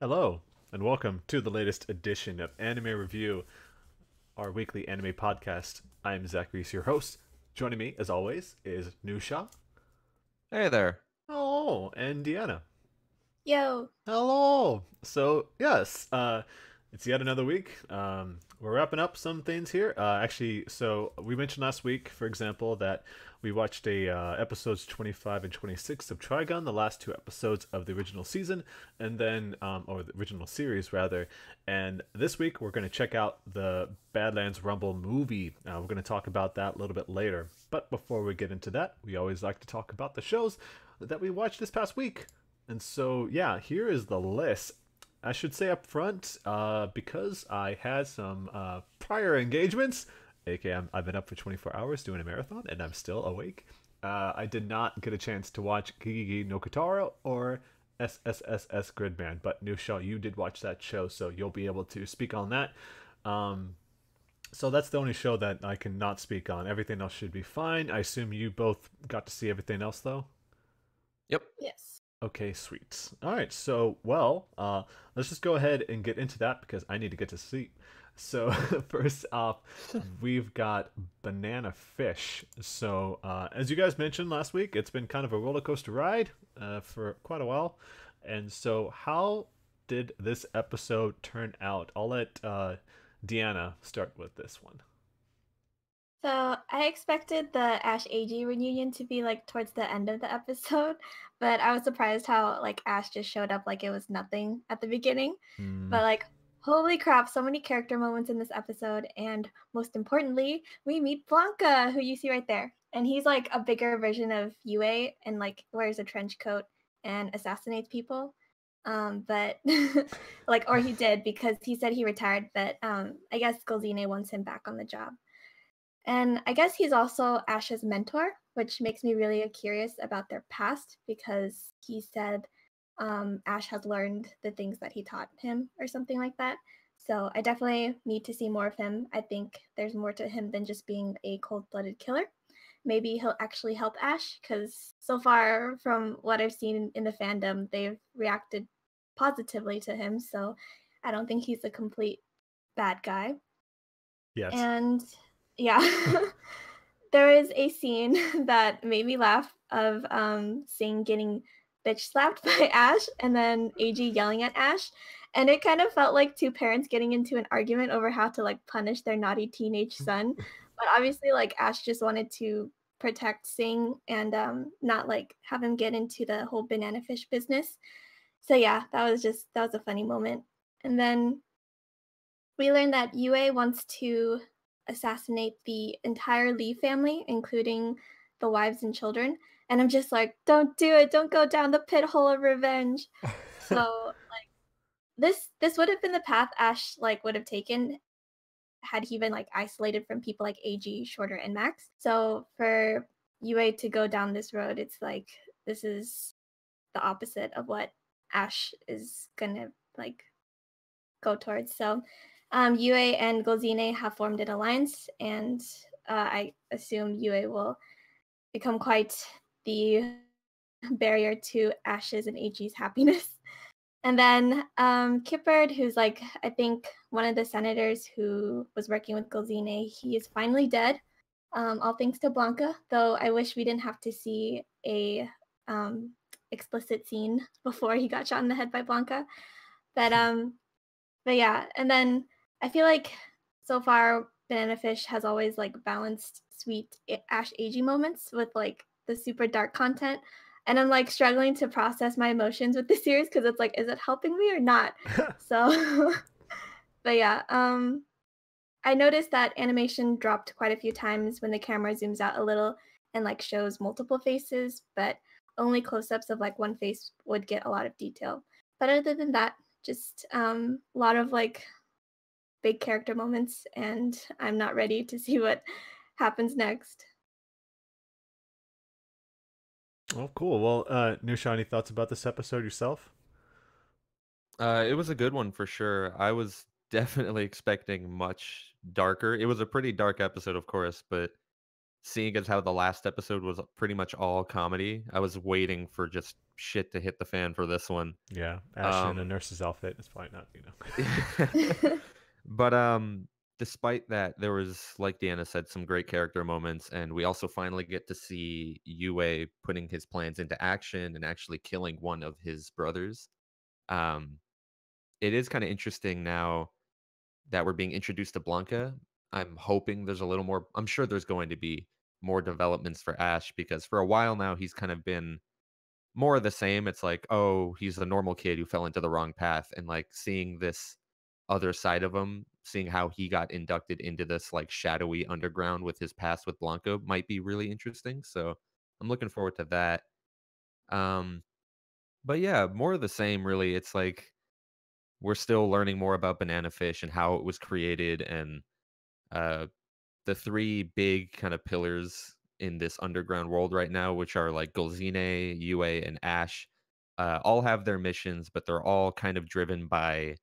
Hello, and welcome to the latest edition of Anime Review, our weekly anime podcast. I'm Zachary, your host. Joining me, as always, is Nusha. Hey there. Oh, and Deanna. Yo, Hello. So yes, it's yet another week. We're wrapping up some things here. So we mentioned last week, for example, that we watched a episodes 25 and 26 of Trigun, the last two episodes of the original season, and then or the original series rather. And this week we're going to check out the Badlands Rumble movie. We're going to talk about that a little bit later. But before we get into that, we always like to talk about the shows that we watched this past week. And so, yeah, here is the list. I should say up front, because I had some prior engagements, aka I've been up for 24 hours doing a marathon, and I'm still awake. I did not get a chance to watch Gigigi no Kitaro or SSSS.Gridman, but Nusha, you did watch that show, so you'll be able to speak on that. So that's the only show that I cannot speak on. Everything else should be fine. I assume you both got to see everything else, though? Yep. yes. Okay, sweet. All right, so let's just go ahead and get into that because I need to get to sleep. So first off, we've got Banana Fish. So as you guys mentioned last week, it's been kind of a roller coaster ride for quite a while. And so how did this episode turn out? I'll let Deanna start with this one. So I expected the Ash AG reunion to be like towards the end of the episode, but I was surprised how like Ash just showed up like it was nothing at the beginning. Hmm. But like, holy crap, so many character moments in this episode, and most importantly, we meet Blanca, who you see right there. And he's like a bigger version of Yue and like wears a trench coat and assassinates people. But like, or he did because he said he retired, but I guess Golzine wants him back on the job. And I guess he's also Ash's mentor, which makes me really curious about their past because he said Ash has learned the things that he taught him or something like that. So I definitely need to see more of him. I think there's more to him than just being a cold-blooded killer. Maybe he'll actually help Ash because so far from what I've seen in the fandom, they've reacted positively to him. So I don't think he's a complete bad guy. Yes. And yeah, there is a scene that made me laugh of Sing getting bitch slapped by Ash and then AG yelling at Ash. And it kind of felt like two parents getting into an argument over how to like punish their naughty teenage son. But obviously like Ash just wanted to protect Sing and not like have him get into the whole banana fish business. So yeah, that was a funny moment. And then we learned that Yue wants to assassinate the entire Lee family, including the wives and children. And I'm just like, don't do it. Don't go down the pit hole of revenge. So like this would have been the path Ash like would have taken had he been like isolated from people like AG, Shorter, and Max. So for Yue to go down this road, it's like this is the opposite of what Ash is gonna like go towards. So Yue and Golzine have formed an alliance, and I assume Yue will become quite the barrier to Ash's and AG's happiness. And then Kippard, who's like, I think one of the senators who was working with Golzine, he is finally dead, all thanks to Blanca, though I wish we didn't have to see a explicit scene before he got shot in the head by Blanca. But but yeah, and then I feel like so far Banana Fish has always like balanced sweet Ash AG moments with like the super dark content. And I'm like struggling to process my emotions with this series because it's like, is it helping me or not? So but yeah, I noticed that animation dropped quite a few times when the camera zooms out a little and like shows multiple faces, but only close-ups of like one face would get a lot of detail. But other than that, just a lot of like big character moments, and I'm not ready to see what happens next. Oh, cool. Well, Nusha, any thoughts about this episode yourself? It was a good one for sure. I was definitely expecting much darker. It was a pretty dark episode, of course, but seeing as how the last episode was pretty much all comedy, I was waiting for just shit to hit the fan for this one. Yeah, Ash in a nurse's outfit is probably not, But despite that, there was, like Deanna said, some great character moments, and we also finally get to see Yue putting his plans into action and actually killing one of his brothers. Um, it is kind of interesting now that we're being introduced to Blanca. I'm hoping there's a little more. I'm sure there's going to be more developments for Ash because for a while now he's kind of been more of the same. It's like, oh, he's a normal kid who fell into the wrong path, and like seeing this other side of him, seeing how he got inducted into this like shadowy underground with his past with Blanco might be really interesting. So I'm looking forward to that. Um, but yeah, more of the same. Really, it's like we're still learning more about Banana Fish and how it was created, and uh, the three big kind of pillars in this underground world right now, which are like Golzine, Yue, and Ash, all have their missions, but they're all kind of driven by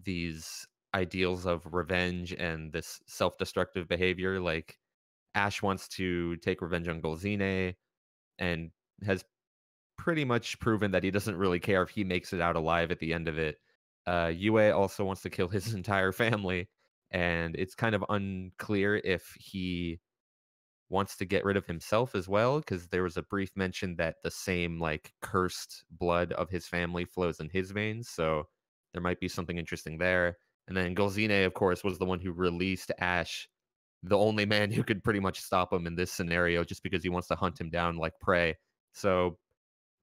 these ideals of revenge and this self-destructive behavior. Like Ash wants to take revenge on Golzine and has pretty much proven that he doesn't really care if he makes it out alive at the end of it. Yue also wants to kill his entire family, and it's kind of unclear if he wants to get rid of himself as well, because there was a brief mention that the same like cursed blood of his family flows in his veins, so there might be something interesting there. And then Golzine, of course, was the one who released Ash, the only man who could pretty much stop him in this scenario, just because he wants to hunt him down like prey. So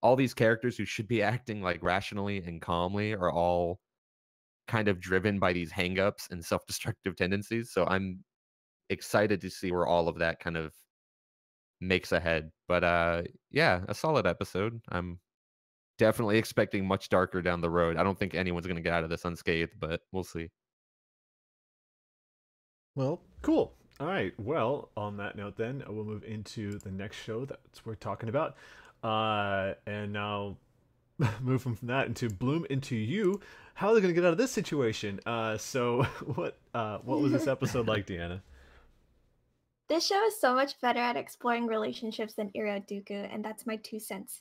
all these characters who should be acting like rationally and calmly are all kind of driven by these hangups and self-destructive tendencies. So I'm excited to see where all of that kind of makes ahead. But yeah, a solid episode. I'm definitely expecting much darker down the road. I don't think anyone's going to get out of this unscathed, but we'll see. Well, cool. All right. Well, on that note, then we'll move into the next show that we're talking about, and now move from that into Bloom into You. How are they going to get out of this situation? So what was this episode like, Deanna? This show is so much better at exploring relationships than Iroduku, and that's my 2 cents.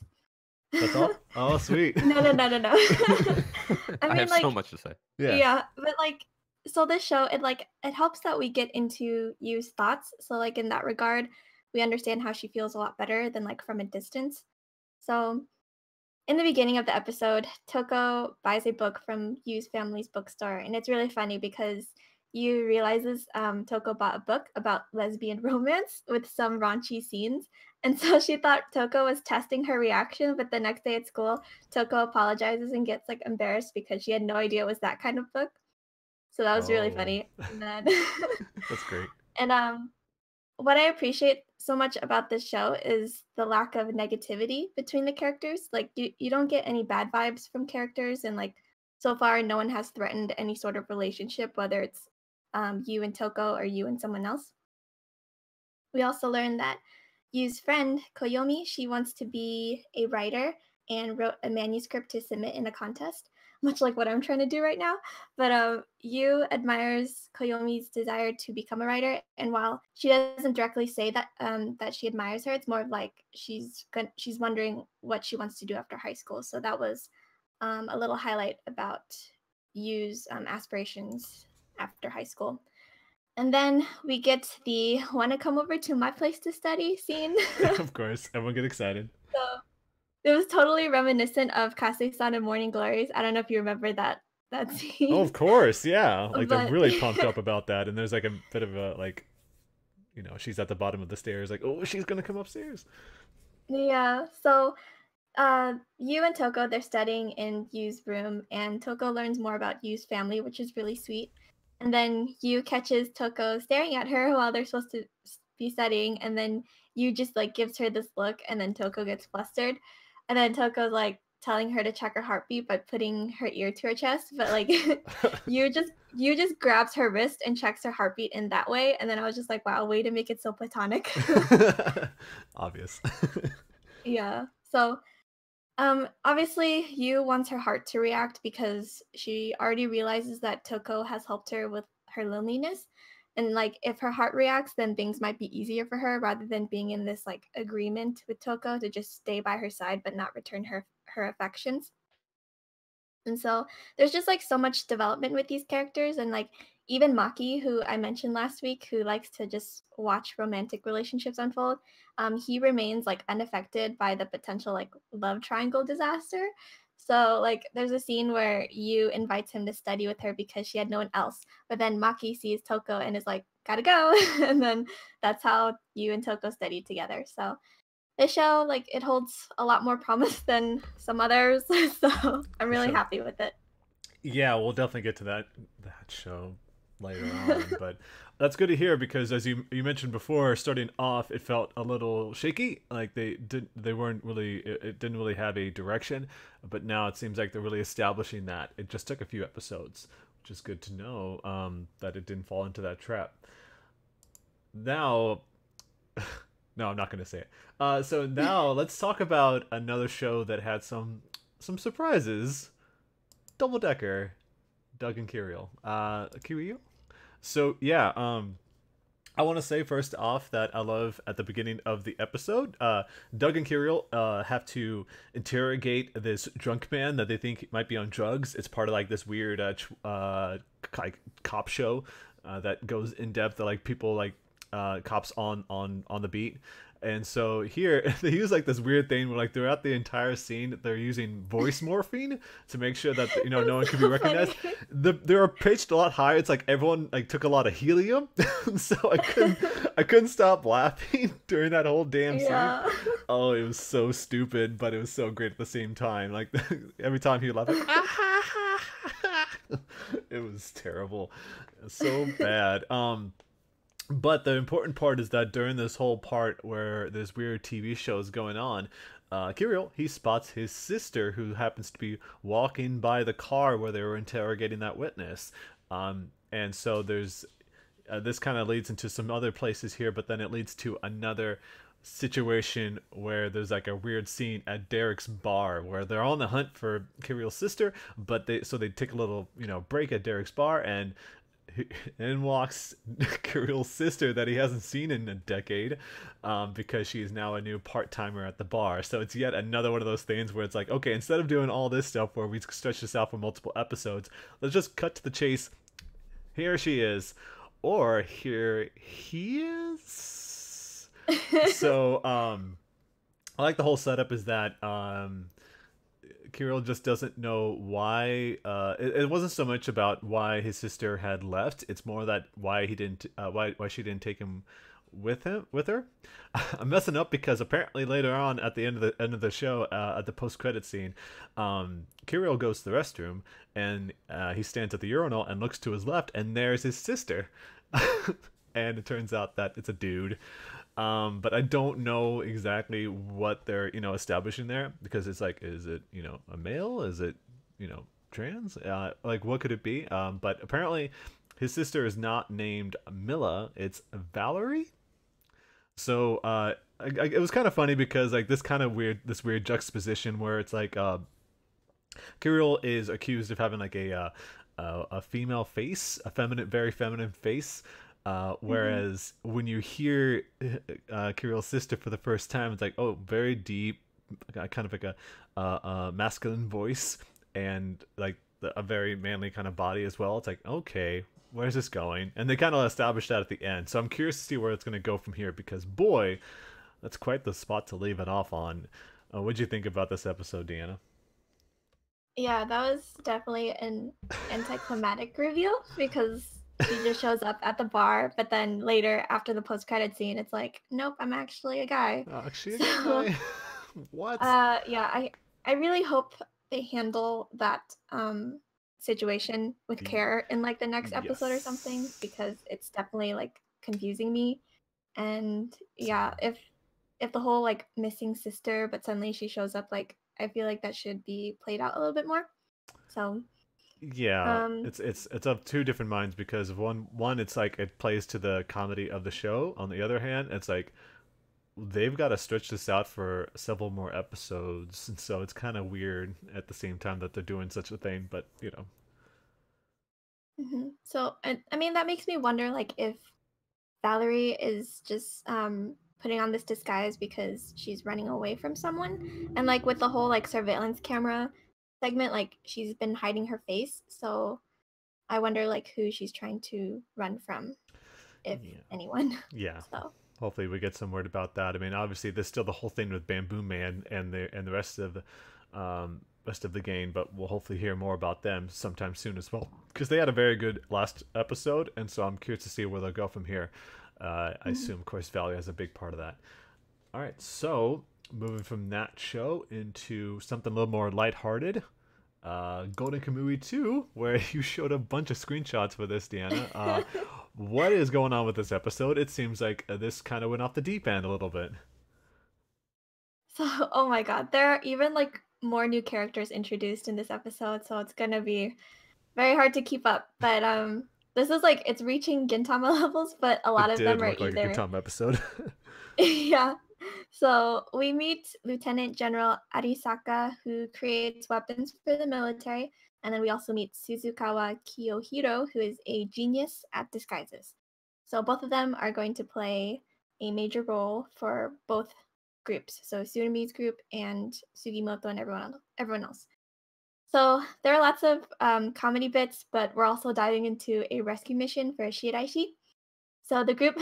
That's all? Oh, sweet. No. I mean, have like, so much to say. yeah, but like, so this show, it helps that we get into Yu's thoughts. So like in that regard, we understand how she feels a lot better than like from a distance. So in the beginning of the episode, Toko buys a book from Yu's family's bookstore, and it's really funny because Yu realizes Toko bought a book about lesbian romance with some raunchy scenes, and so she thought Toko was testing her reaction. But the next day at school, Toko apologizes and gets like embarrassed because she had no idea it was that kind of book. So that was really funny. And then That's great. And what I appreciate so much about this show is the lack of negativity between the characters. Like you don't get any bad vibes from characters, and like so far no one has threatened any sort of relationship, whether it's you and Toko or you and someone else. We also learned that Yu's friend Koyomi, she wants to be a writer and wrote a manuscript to submit in a contest, much like what I'm trying to do right now. But Yu admires Koyomi's desire to become a writer, and while she doesn't directly say that that she admires her, it's more of like she's wondering what she wants to do after high school. So that was a little highlight about Yu's aspirations after high school. And then we get the "wanna come over to my place to study" scene. Of course, everyone get excited. So it was totally reminiscent of Kase-san and Morning Glories. I don't know if you remember that scene. Oh, of course, yeah. Like they're But- really pumped up about that, and there's like a bit of a like, she's at the bottom of the stairs, like, oh, she's gonna come upstairs. Yeah. So Yu and Toko, they're studying in Yu's room, and Toko learns more about Yu's family, which is really sweet. And then Yu catches Toko staring at her while they're supposed to be studying, and then Yu just like gives her this look, and then Toko gets flustered. And then Toko's like telling her to check her heartbeat by putting her ear to her chest, but like Yu just grabs her wrist and checks her heartbeat in that way. And then I was just like, wow, way to make it so platonic. Obvious. Yeah. So obviously Yu wants her heart to react because she already realizes that Toko has helped her with her loneliness. And like if her heart reacts, then things might be easier for her rather than being in this like agreement with Toko to just stay by her side but not return her affections. And so there's just like so much development with these characters, and like even Maki, who I mentioned last week, who likes to just watch romantic relationships unfold, he remains like unaffected by the potential like love triangle disaster. So like there's a scene where Yu invites him to study with her because she had no one else, but then Maki sees Toko and is like, gotta go. And then that's how Yu and Toko study together. So this show, like, it holds a lot more promise than some others, so I'm really Sure. happy with it. Yeah, we'll definitely get to that show later on, but that's good to hear because as you mentioned before, starting off it felt a little shaky, like they weren't really it didn't really have a direction, but now it seems like they're really establishing that. It just took a few episodes, which is good to know that it didn't fall into that trap. Now, no, I'm not going to say it. So now let's talk about another show that had some surprises. Double Decker, Doug and Kirill. Kirill? So yeah, I want to say first off that I love at the beginning of the episode, Doug and Kirill have to interrogate this drunk man that they think might be on drugs. It's part of like this weird like cop show that goes in depth. That, like people like cops on the beat. And so here they use like this weird thing where like throughout the entire scene they're using voice morphine to make sure that no one can be recognized. They're pitched a lot higher. It's like everyone like took a lot of helium, so I couldn't stop laughing during that whole damn scene. Oh, it was so stupid, but it was so great at the same time. Like every time he laughed, like, it was terrible, so bad. But the important part is that during this whole part where this weird TV show is going on, Kirill, he spots his sister who happens to be walking by the car where they were interrogating that witness. And so there's this kind of leads into some other places here, but then it leads to another situation where there's like a weird scene at Derek's bar where they're on the hunt for Kirill's sister, but they take a little break at Derek's bar, and in walks Kirill's sister that he hasn't seen in a decade, because she is now a new part-timer at the bar. So it's yet another one of those things where it's like, okay, instead of doing all this stuff where we stretch this out for multiple episodes, let's just cut to the chase. Here she is, or here he is. So I like the whole setup is that Kirill just doesn't know why. It wasn't so much about why his sister had left. It's more that why he didn't, why she didn't take him with her. I'm messing up because apparently later on at the end of the show, at the post credit scene, Kirill goes to the restroom and he stands at the urinal and looks to his left, and there's his sister, and it turns out that it's a dude. But I don't know exactly what they're establishing there, because it's like, is it a male, is it trans, like what could it be? But apparently his sister is not named Mila, it's Valerie. So it was kind of funny because like this weird juxtaposition where it's like Kirill is accused of having like a female face, a very feminine face. Whereas when you hear Kirill's sister for the first time, it's like, oh, very deep, kind of like a masculine voice, and like a very manly kind of body as well. It's like, okay, where's this going? And they kind of established that at the end. So I'm curious to see where it's going to go from here, because boy, that's quite the spot to leave it off on. What'd you think about this episode, Deanna? Yeah, that was definitely an anticlimactic reveal, because she just shows up at the bar, but then later after the post-credit scene, it's like, nope, I'm actually a guy. Actually, a guy. What? Yeah, I really hope they handle that situation with care in like the next episode or something, because it's definitely like confusing me. And yeah, if the whole like missing sister, but suddenly she shows up, like I feel like that should be played out a little bit more. So yeah, it's of two different minds, because one it's like it plays to the comedy of the show. On the other hand, it's like they've got to stretch this out for several more episodes, and so it's kind of weird at the same time that they're doing such a thing. But So, I mean, that makes me wonder, like, if Valerie is just putting on this disguise because she's running away from someone, and like with the whole like surveillance camera segment, like she's been hiding her face. So I wonder like who she's trying to run from, if Yeah. anyone. Yeah. So Hopefully we get some word about that. I mean, obviously there's still the whole thing with Bamboo Man and the rest of the game, but we'll hopefully hear more about them sometime soon as well, because they had a very good last episode, and so I'm curious to see where they'll go from here. I assume, of course, Valley has a big part of that. All right, so moving from that show into something a little more lighthearted, Golden Kamuy 2, where you showed a bunch of screenshots for this, Deanna. What is going on with this episode? It seems like this kind of went off the deep end a little bit. so oh my god, there are even like more new characters introduced in this episode, so it's gonna be very hard to keep up. But this is like it's reaching Gintama levels, but a lot It of them did are look like a either Gintama episode. yeah. So we meet Lieutenant General Arisaka, who creates weapons for the military, and then we also meet Suzukawa Kiyohiro, who is a genius at disguises. So both of them are going to play a major role for both groups, so Tsurume's group and Sugimoto and everyone else. So there are lots of comedy bits, but we're also diving into a rescue mission for Shiraishi. So the group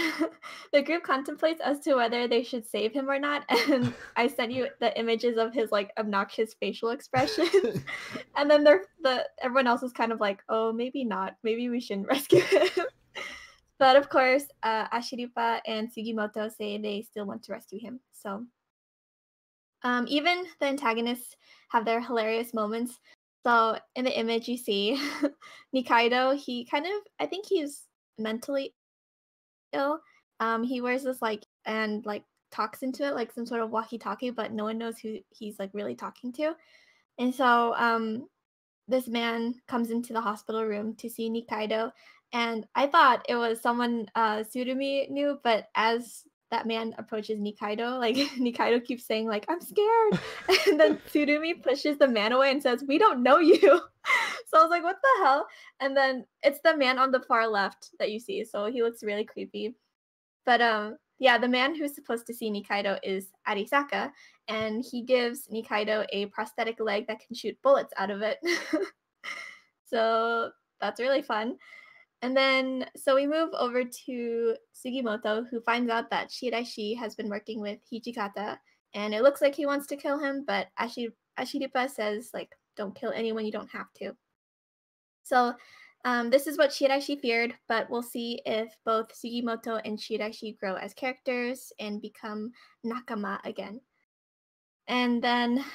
the group contemplates as to whether they should save him or not, and I sent you the images of his like obnoxious facial expressions. And then everyone else is kind of like, "Oh, maybe not. Maybe we shouldn't rescue him." But of course, Ashiripa and Sugimoto say they still want to rescue him. So even the antagonists have their hilarious moments. So in the image you see Nikaido, he kind of I think he's mentally ill. He wears this like and like talks into it like some sort of walkie-talkie, but no one knows who he's like really talking to. And so this man comes into the hospital room to see Nikaido, and I thought it was someone Tsurumi knew, but as that man approaches Nikaido, like Nikaido keeps saying like I'm scared, and then Tsurumi pushes the man away and says we don't know you. So I was like what the hell? And then it's the man on the far left that you see, so he looks really creepy. But yeah, the man who's supposed to see Nikaido is Arisaka, and he gives Nikaido a prosthetic leg that can shoot bullets out of it. So that's really fun. And then, so we move over to Sugimoto, who finds out that Shiraishi has been working with Hijikata, and it looks like he wants to kill him, but Ashiripa says, like, don't kill anyone you don't have to. So this is what Shiraishi feared, but we'll see if both Sugimoto and Shiraishi grow as characters and become nakama again. And then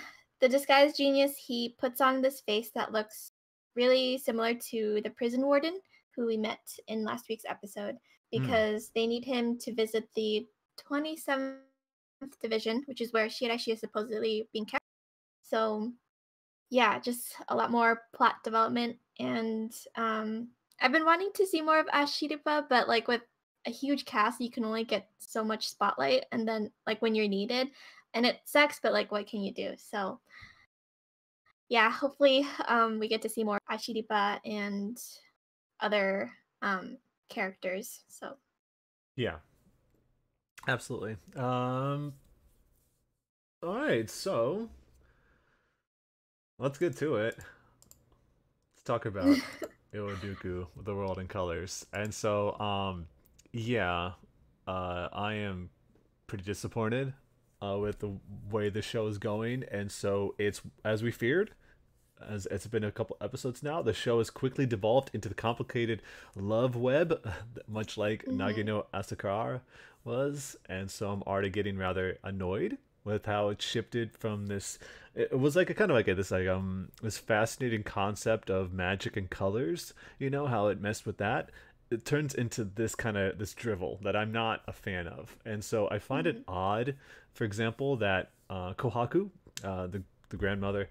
the disguised genius, he puts on this face that looks really similar to the prison warden who we met in last week's episode, because they need him to visit the 27th division, which is where Shiraishi is supposedly being kept. So yeah, just a lot more plot development. And I've been wanting to see more of Ashiripa, but like with a huge cast, you can only get so much spotlight, and then like when you're needed, and it sucks, but like what can you do? So yeah, hopefully we get to see more Ashiripa and other characters. So Yeah, absolutely. All right, so let's get to it. Let's talk about Iroduku, the world in colors. And so, yeah, I am pretty disappointed with the way the show is going, and so it's as we feared. As it's been a couple episodes now, the show has quickly devolved into the complicated love web, much like Nagino Asakara was, and so I'm already getting rather annoyed with how it shifted from this. It was like a kind of like this fascinating concept of magic and colors. You know how it messed with that. It turns into this drivel that I'm not a fan of, and so I find it odd. For example, that Kohaku, the grandmother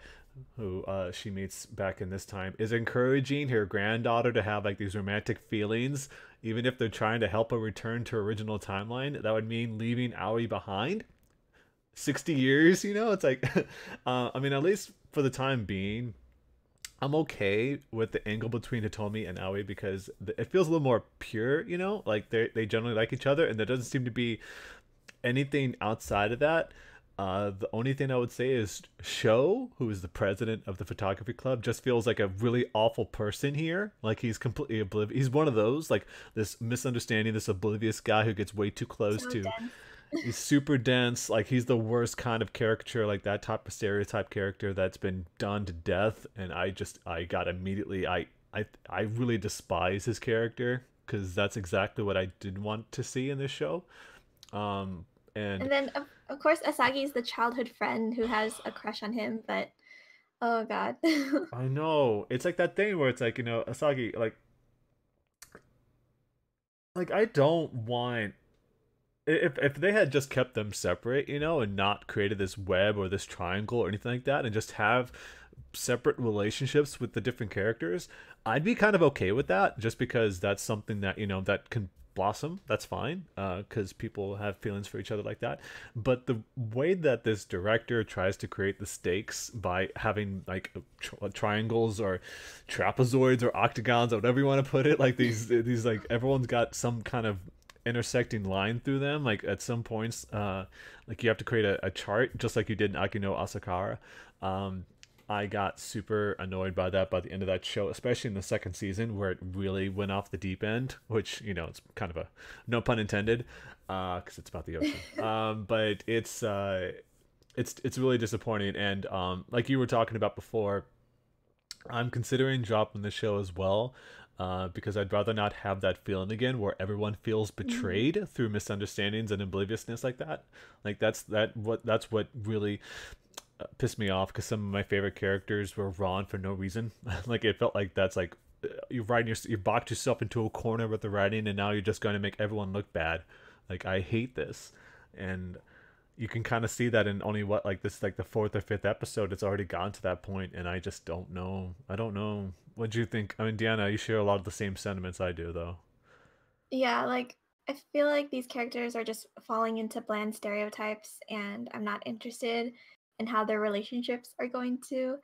who she meets back in this time, is encouraging her granddaughter to have like these romantic feelings, even if they're trying to help her return to original timeline. That would mean leaving Aoi behind 60 years. It's like I mean, at least for the time being, I'm okay with the angle between Hitomi and Aoi because it feels a little more pure, you know, like they generally like each other, and there doesn't seem to be anything outside of that. The only thing I would say is Sho, who is the president of the photography club, just feels like a really awful person here. Like he's completely oblivious. He's one of those, like this misunderstanding, this oblivious guy who gets way too close So to. dense. He's super dense. Like he's the worst kind of caricature, like that type of stereotype character that's been done to death. And I got immediately, I really despise his character because that's exactly what I didn't want to see in this show. Um, and And then of course Asagi is the childhood friend who has a crush on him, but oh god. I know it's like that thing where it's like, you know, Asagi, like I don't want, if they had just kept them separate, you know, and not created this web or this triangle or anything like that, and just have separate relationships with the different characters, I'd be kind of okay with that, just because that's something that, you know, that can blossom. That's fine, because people have feelings for each other like that. But the way that this director tries to create the stakes by having like triangles or trapezoids or octagons or whatever you want to put it, like these like everyone's got some kind of intersecting line through them, like at some points, like you have to create a chart just like you did in Akino Asakara. I got super annoyed by that by the end of that show, especially in the second season where it really went off the deep end, which, you know, it's kind of a no pun intended, because it's about the ocean. But it's really disappointing, and like you were talking about before, I'm considering dropping the show as well, because I'd rather not have that feeling again where everyone feels betrayed through misunderstandings and obliviousness like that. Like that's what really pissed me off, because some of my favorite characters were wrong for no reason. Like it felt like that's like you boxed yourself into a corner with the writing, and now you're just going to make everyone look bad. Like I hate this, and you can kind of see that in only what, like this, like the fourth or fifth episode, it's already gotten to that point, and I just don't know. I don't know. What do you think? I mean, Deanna, you share a lot of the same sentiments I do, though. Yeah, like I feel like these characters are just falling into bland stereotypes, and I'm not interested in how their relationships are going to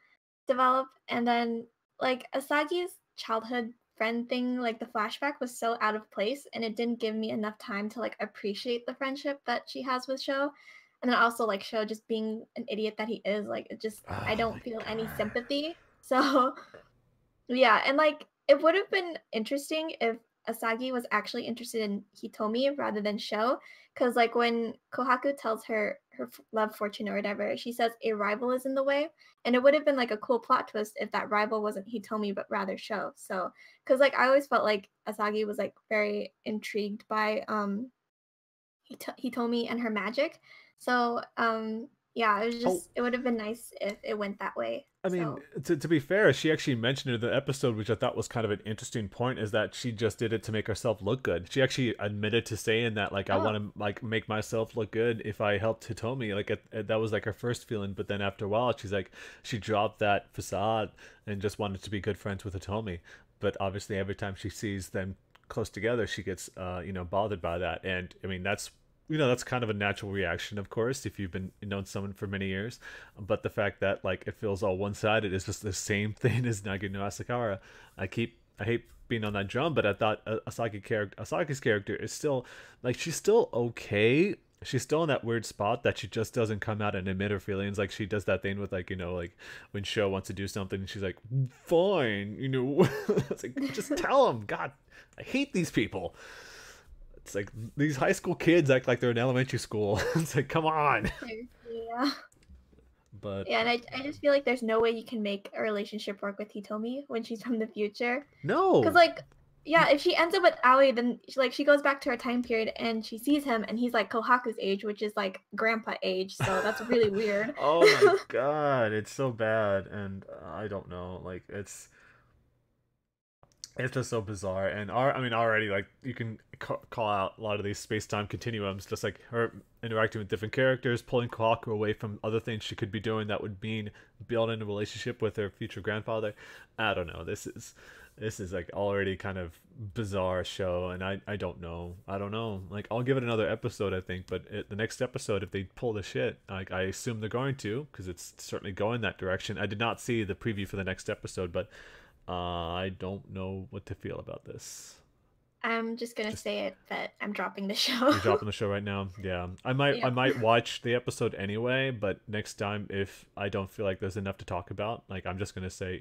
develop. And then, like, Asagi's childhood friend thing, like, the flashback was so out of place, and it didn't give me enough time to, like, appreciate the friendship that she has with Sho. And then also, like, Sho just being an idiot that he is, like, it just, I Oh my don't feel any god. sympathy. So, yeah, and like it would have been interesting if Asagi was actually interested in Hitomi rather than Sho, because like when Kohaku tells her love fortune or whatever, she says a rival is in the way, and it would have been like a cool plot twist if that rival wasn't Hitomi but rather Sho. So, because like I always felt like Asagi was like very intrigued by Hitomi and her magic, so yeah, it was Oh, just it would have been nice if it went that way. I mean, So to be fair, she actually mentioned in the episode, which I thought was kind of an interesting point, is that she just did it to make herself look good. She actually admitted to saying that, like, I oh want to like make myself look good if I helped Hitomi. Like, that was like her first feeling, but then after a while, she's like, she dropped that facade and just wanted to be good friends with Hitomi. But obviously, every time she sees them close together, she gets, you know, bothered by that. And I mean, that's, you know, that's kind of a natural reaction, of course, if you've been known someone for many years. But the fact that like it feels all one-sided is just the same thing as Nagino Asakara. I hate being on that drum, but I thought Asagi's character is still, like, she's still okay. She's still in that weird spot that she just doesn't come out and admit her feelings. Like she does that thing with, like, you know, like when Sho wants to do something and she's like, fine, you know. It's like, just tell him. God, I hate these people. It's like these high school kids act like they're in elementary school. It's like, come on. yeah. But Yeah, and I just feel like there's no way you can make a relationship work with Hitomi when she's from the future. Because, no. like, yeah, if she ends up with Aoi, then she goes back to her time period and she sees him and he's like Kohaku's age, which is like grandpa age. So that's really weird. Oh my god, it's so bad, and I don't know. Like it's just so bizarre, and I mean, already, like, you can call out a lot of these space-time continuums, just like her interacting with different characters, pulling Kawaku away from other things she could be doing that would mean building a relationship with her future grandfather. I don't know. This is like already kind of bizarre show, and I don't know. I don't know. Like I'll give it another episode, I think, but the next episode, if they pull the shit, like I assume they're going to, because it's certainly going that direction. I did not see the preview for the next episode, but I don't know what to feel about this. I'm just gonna say it that I'm dropping the show. You're dropping the show right now. Yeah, I might watch the episode anyway, but next time if I don't feel like there's enough to talk about, like I'm just gonna say,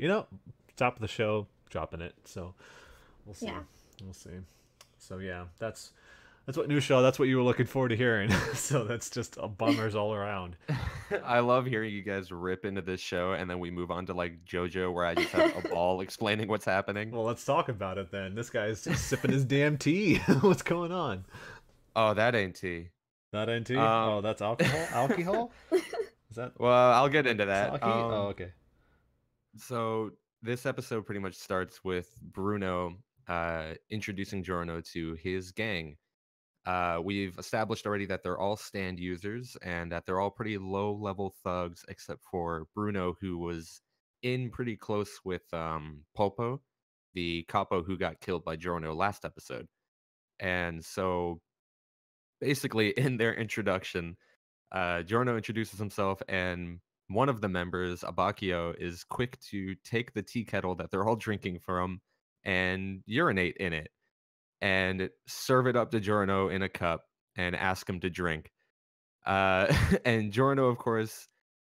top of the show, dropping it. So we'll see. Yeah. We'll see. So yeah, that's what new show. That's what you were looking forward to hearing. So that's just a bummers all around. I love hearing you guys rip into this show, and then we move on to like JoJo, where I just have a ball explaining what's happening. Well, let's talk about it then. This guy's just sipping his damn tea. What's going on? Oh, that ain't tea. That ain't tea. Oh, that's alcohol. Alcohol? Is that? Well, I'll get into that. Oh, okay. So this episode pretty much starts with Bruno introducing Giorno to his gang. We've established already that they're all stand users and that they're all pretty low-level thugs, except for Bruno, who was in pretty close with Popo, the capo who got killed by Giorno last episode. And so basically in their introduction, Giorno introduces himself, and one of the members, Abakio, is quick to take the tea kettle that they're all drinking from and urinate in it and serve it up to Giorno in a cup and ask him to drink. And Giorno, of course,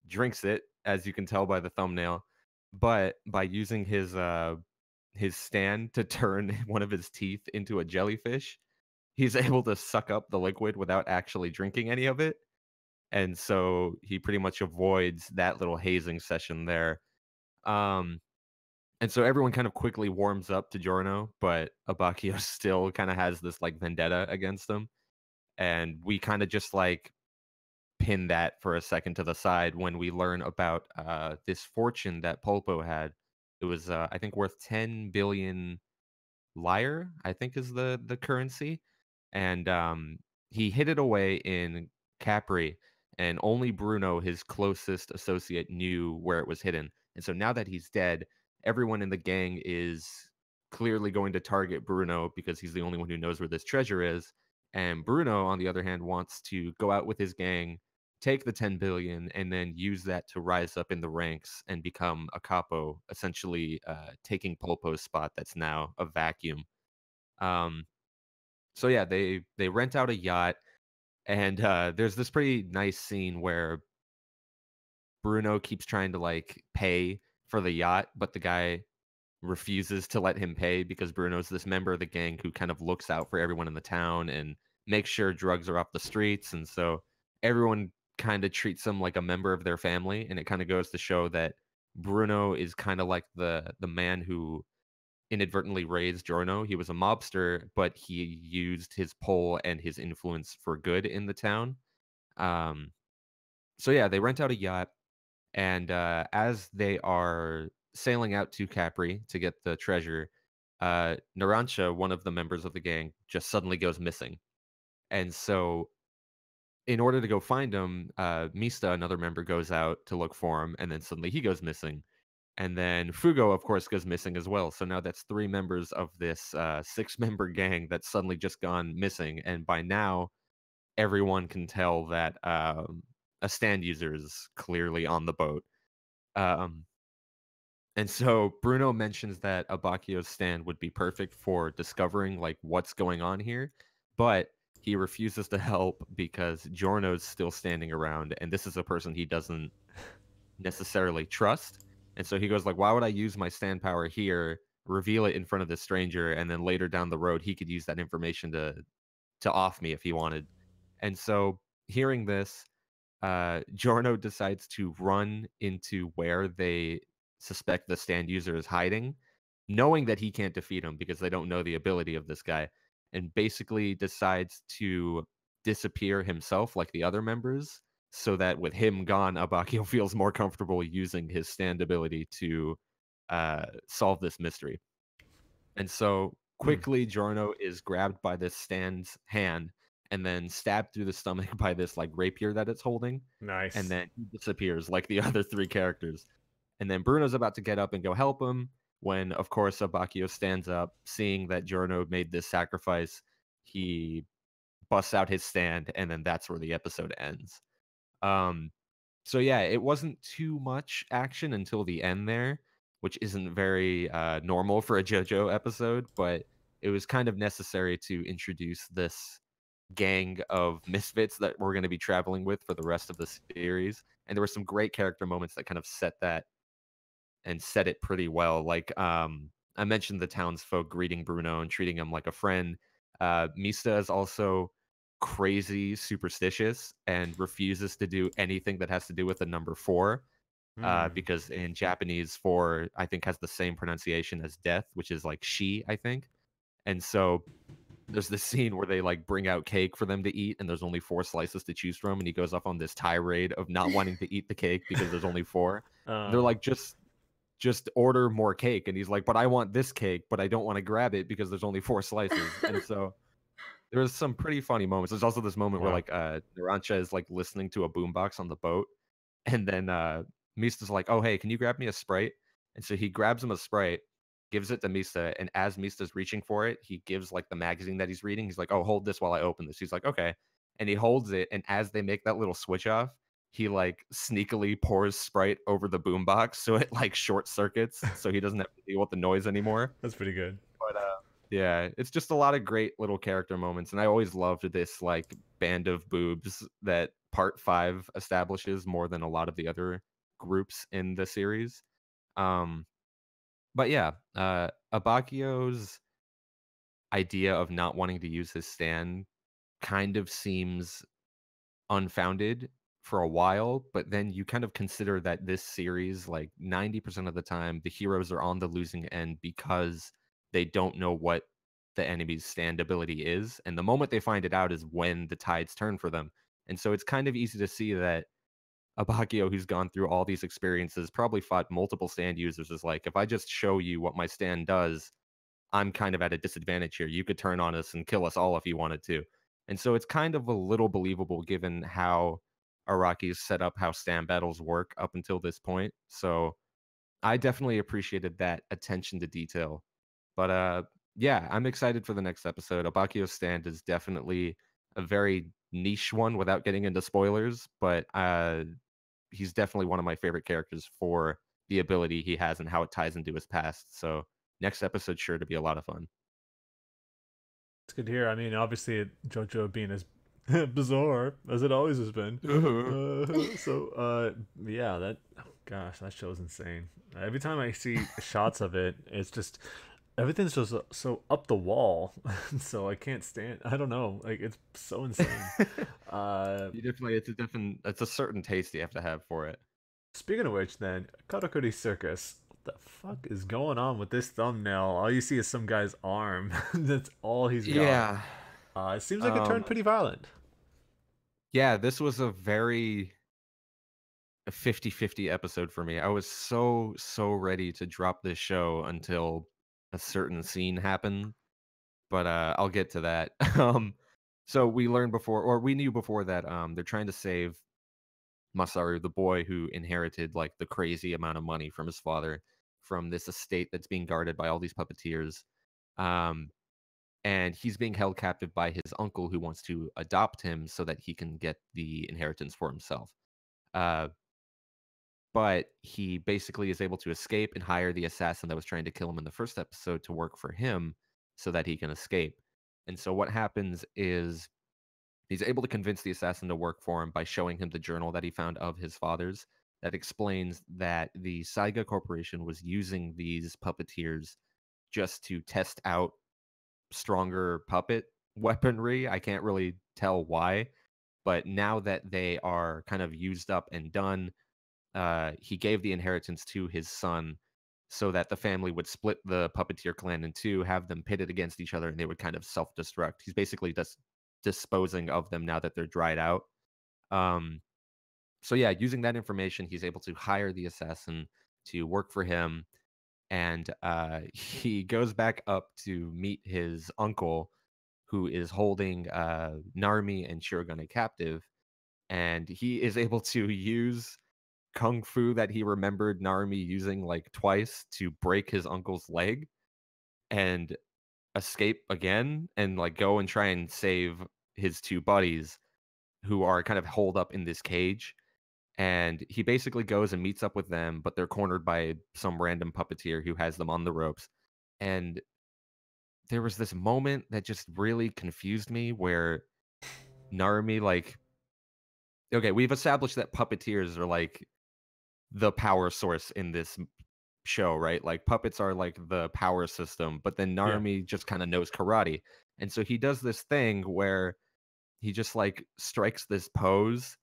drinks it, as you can tell by the thumbnail, but by using his stand to turn one of his teeth into a jellyfish, he's able to suck up the liquid without actually drinking any of it. And so he pretty much avoids that little hazing session there. And so everyone kind of quickly warms up to Giorno, but Abakio still kind of has this like vendetta against him. And we kind of just like pin that for a second to the side when we learn about this fortune that Polpo had. It was, I think, worth 10 billion lyre, I think is the currency. And he hid it away in Capri, and only Bruno, his closest associate, knew where it was hidden. And so now that he's dead, everyone in the gang is clearly going to target Bruno because he's the only one who knows where this treasure is. And Bruno, on the other hand, wants to go out with his gang, take the 10 billion, and then use that to rise up in the ranks and become a capo, essentially taking Polpo's spot that's now a vacuum. So yeah, they rent out a yacht, and there's this pretty nice scene where Bruno keeps trying to like pay for the yacht, but the guy refuses to let him pay because Bruno's this member of the gang who kind of looks out for everyone in the town and makes sure drugs are off the streets. And so everyone kind of treats him like a member of their family. And it kind of goes to show that Bruno is kind of like the man who inadvertently raised Giorno. He was a mobster, but he used his pull and his influence for good in the town. So yeah, they rent out a yacht. And as they are sailing out to Capri to get the treasure, Narancia, one of the members of the gang, just suddenly goes missing. And so in order to go find him, Mista, another member, goes out to look for him, and then suddenly he goes missing. And then Fugo, of course, goes missing as well. So now that's 3 members of this 6-member gang that's suddenly just gone missing. And by now, everyone can tell that a stand user is clearly on the boat. And so Bruno mentions that Abakio's stand would be perfect for discovering like what's going on here, but he refuses to help because Giorno's still standing around, and this is a person he doesn't necessarily trust. And so he goes like, why would I use my stand power here, reveal it in front of this stranger, and then later down the road he could use that information to off me if he wanted. And so hearing this, Giorno decides to run into where they suspect the stand user is hiding, knowing that he can't defeat him because they don't know the ability of this guy, and basically decides to disappear himself like the other members, so that with him gone, Abakio feels more comfortable using his stand ability to solve this mystery. And so quickly, Giorno is grabbed by this stand's hand and then stabbed through the stomach by this like rapier that it's holding. Nice. And then he disappears like the other 3 characters. And then Bruno's about to get up and go help him, when, of course, Abakio stands up, seeing that Giorno made this sacrifice. He busts out his stand, and then that's where the episode ends. Um, so yeah, it wasn't too much action until the end there, which isn't very normal for a JoJo episode, but it was kind of necessary to introduce this gang of misfits that we're going to be traveling with for the rest of the series. And there were some great character moments that kind of set that and set it pretty well. Like I mentioned the townsfolk greeting Bruno and treating him like a friend. Mista is also crazy superstitious and refuses to do anything that has to do with the number 4. Because in Japanese, 4 I think has the same pronunciation as death, which is like she, I think. And so there's this scene where they like bring out cake for them to eat, and there's only 4 slices to choose from, and he goes off on this tirade of not wanting to eat the cake because there's only 4. They're like, just order more cake, and he's like, but I want this cake, but I don't want to grab it because there's only 4 slices. And so there's some pretty funny moments. There's also this moment where like Narancia is like listening to a boombox on the boat, and then Mista's like, oh hey, can you grab me a Sprite? And so he grabs him a Sprite, gives it to Mista, and as Mista's reaching for it, he gives like the magazine that he's reading. He's like, oh, hold this while I open this. He's like, okay. And he holds it, and as they make that little switch off, he like sneakily pours Sprite over the boombox so it like short circuits so he doesn't have to deal with the noise anymore. That's pretty good. But yeah, it's just a lot of great little character moments, and I always loved this like band of boobs that part 5 establishes more than a lot of the other groups in the series. But yeah, Abakio's idea of not wanting to use his stand kind of seems unfounded for a while, but then you kind of consider that this series, like 90% of the time, the heroes are on the losing end because they don't know what the enemy's stand ability is. And the moment they find it out is when the tides turn for them. And so it's kind of easy to see that Abakio, who's gone through all these experiences, probably fought multiple stand users, is like, if I just show you what my stand does, I'm kind of at a disadvantage here. You could turn on us and kill us all if you wanted to. And so it's kind of a little believable given how Araki's set up how stand battles work up until this point. So I definitely appreciated that attention to detail. But yeah, I'm excited for the next episode. Abakio's stand is definitely a very niche one without getting into spoilers, but he's definitely one of my favorite characters for the ability he has and how it ties into his past. So next episode's sure to be a lot of fun. It's good to hear. I mean, obviously, JoJo being as bizarre as it always has been. Yeah, that gosh, that show's insane. Every time I see shots of it, it's just everything's just so up the wall. So I can't stand. I don't know. Like it's so insane. You definitely, it's a certain taste you have to have for it. Speaking of which, then Karakuri Circus. What the fuck is going on with this thumbnail? All you see is some guy's arm. That's all he's got. Yeah. It seems like it turned pretty violent. Yeah, this was a very 50-50 episode for me. I was so ready to drop this show until a certain scene happened, but I'll get to that. So we learned before, or we knew before that they're trying to save Masaru, the boy who inherited like the crazy amount of money from his father from this estate that's being guarded by all these puppeteers. And he's being held captive by his uncle who wants to adopt him so that he can get the inheritance for himself. But he basically is able to escape and hire the assassin that was trying to kill him in the first episode to work for him so that he can escape. And so what happens is he's able to convince the assassin to work for him by showing him the journal that he found of his father's that explains that the Saiga Corporation was using these puppeteers just to test out stronger puppet weaponry. I can't really tell why, but now that they are kind of used up and done, he gave the inheritance to his son so that the family would split the puppeteer clan in two, have them pitted against each other, and they would kind of self-destruct. He's basically just disposing of them now that they're dried out. So yeah, using that information, he's able to hire the assassin to work for him, and he goes back up to meet his uncle, who is holding Narumi and Shirogane captive, and he is able to use kung fu that he remembered Narumi using like twice to break his uncle's leg and escape again and like go and try and save his two buddies who are kind of holed up in this cage. And he basically goes and meets up with them, but they're cornered by some random puppeteer who has them on the ropes. And there was this moment that just really confused me where Narumi, like, okay, we've established that puppeteers are like the power source in this show, right? Like puppets are like the power system, but then Yeah. Narumi just kind of knows karate. And so he does this thing where he just like strikes this pose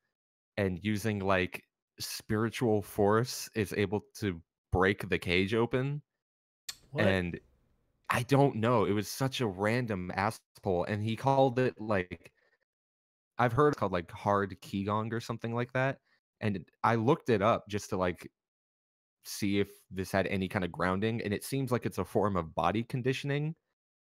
and using like spiritual force is able to break the cage open. What? And I don't know, it was such a random asshole, and he called it like, I've heard it's called like hard qigong or something like that. And I looked it up just to like see if this had any kind of grounding, and it seems like it's a form of body conditioning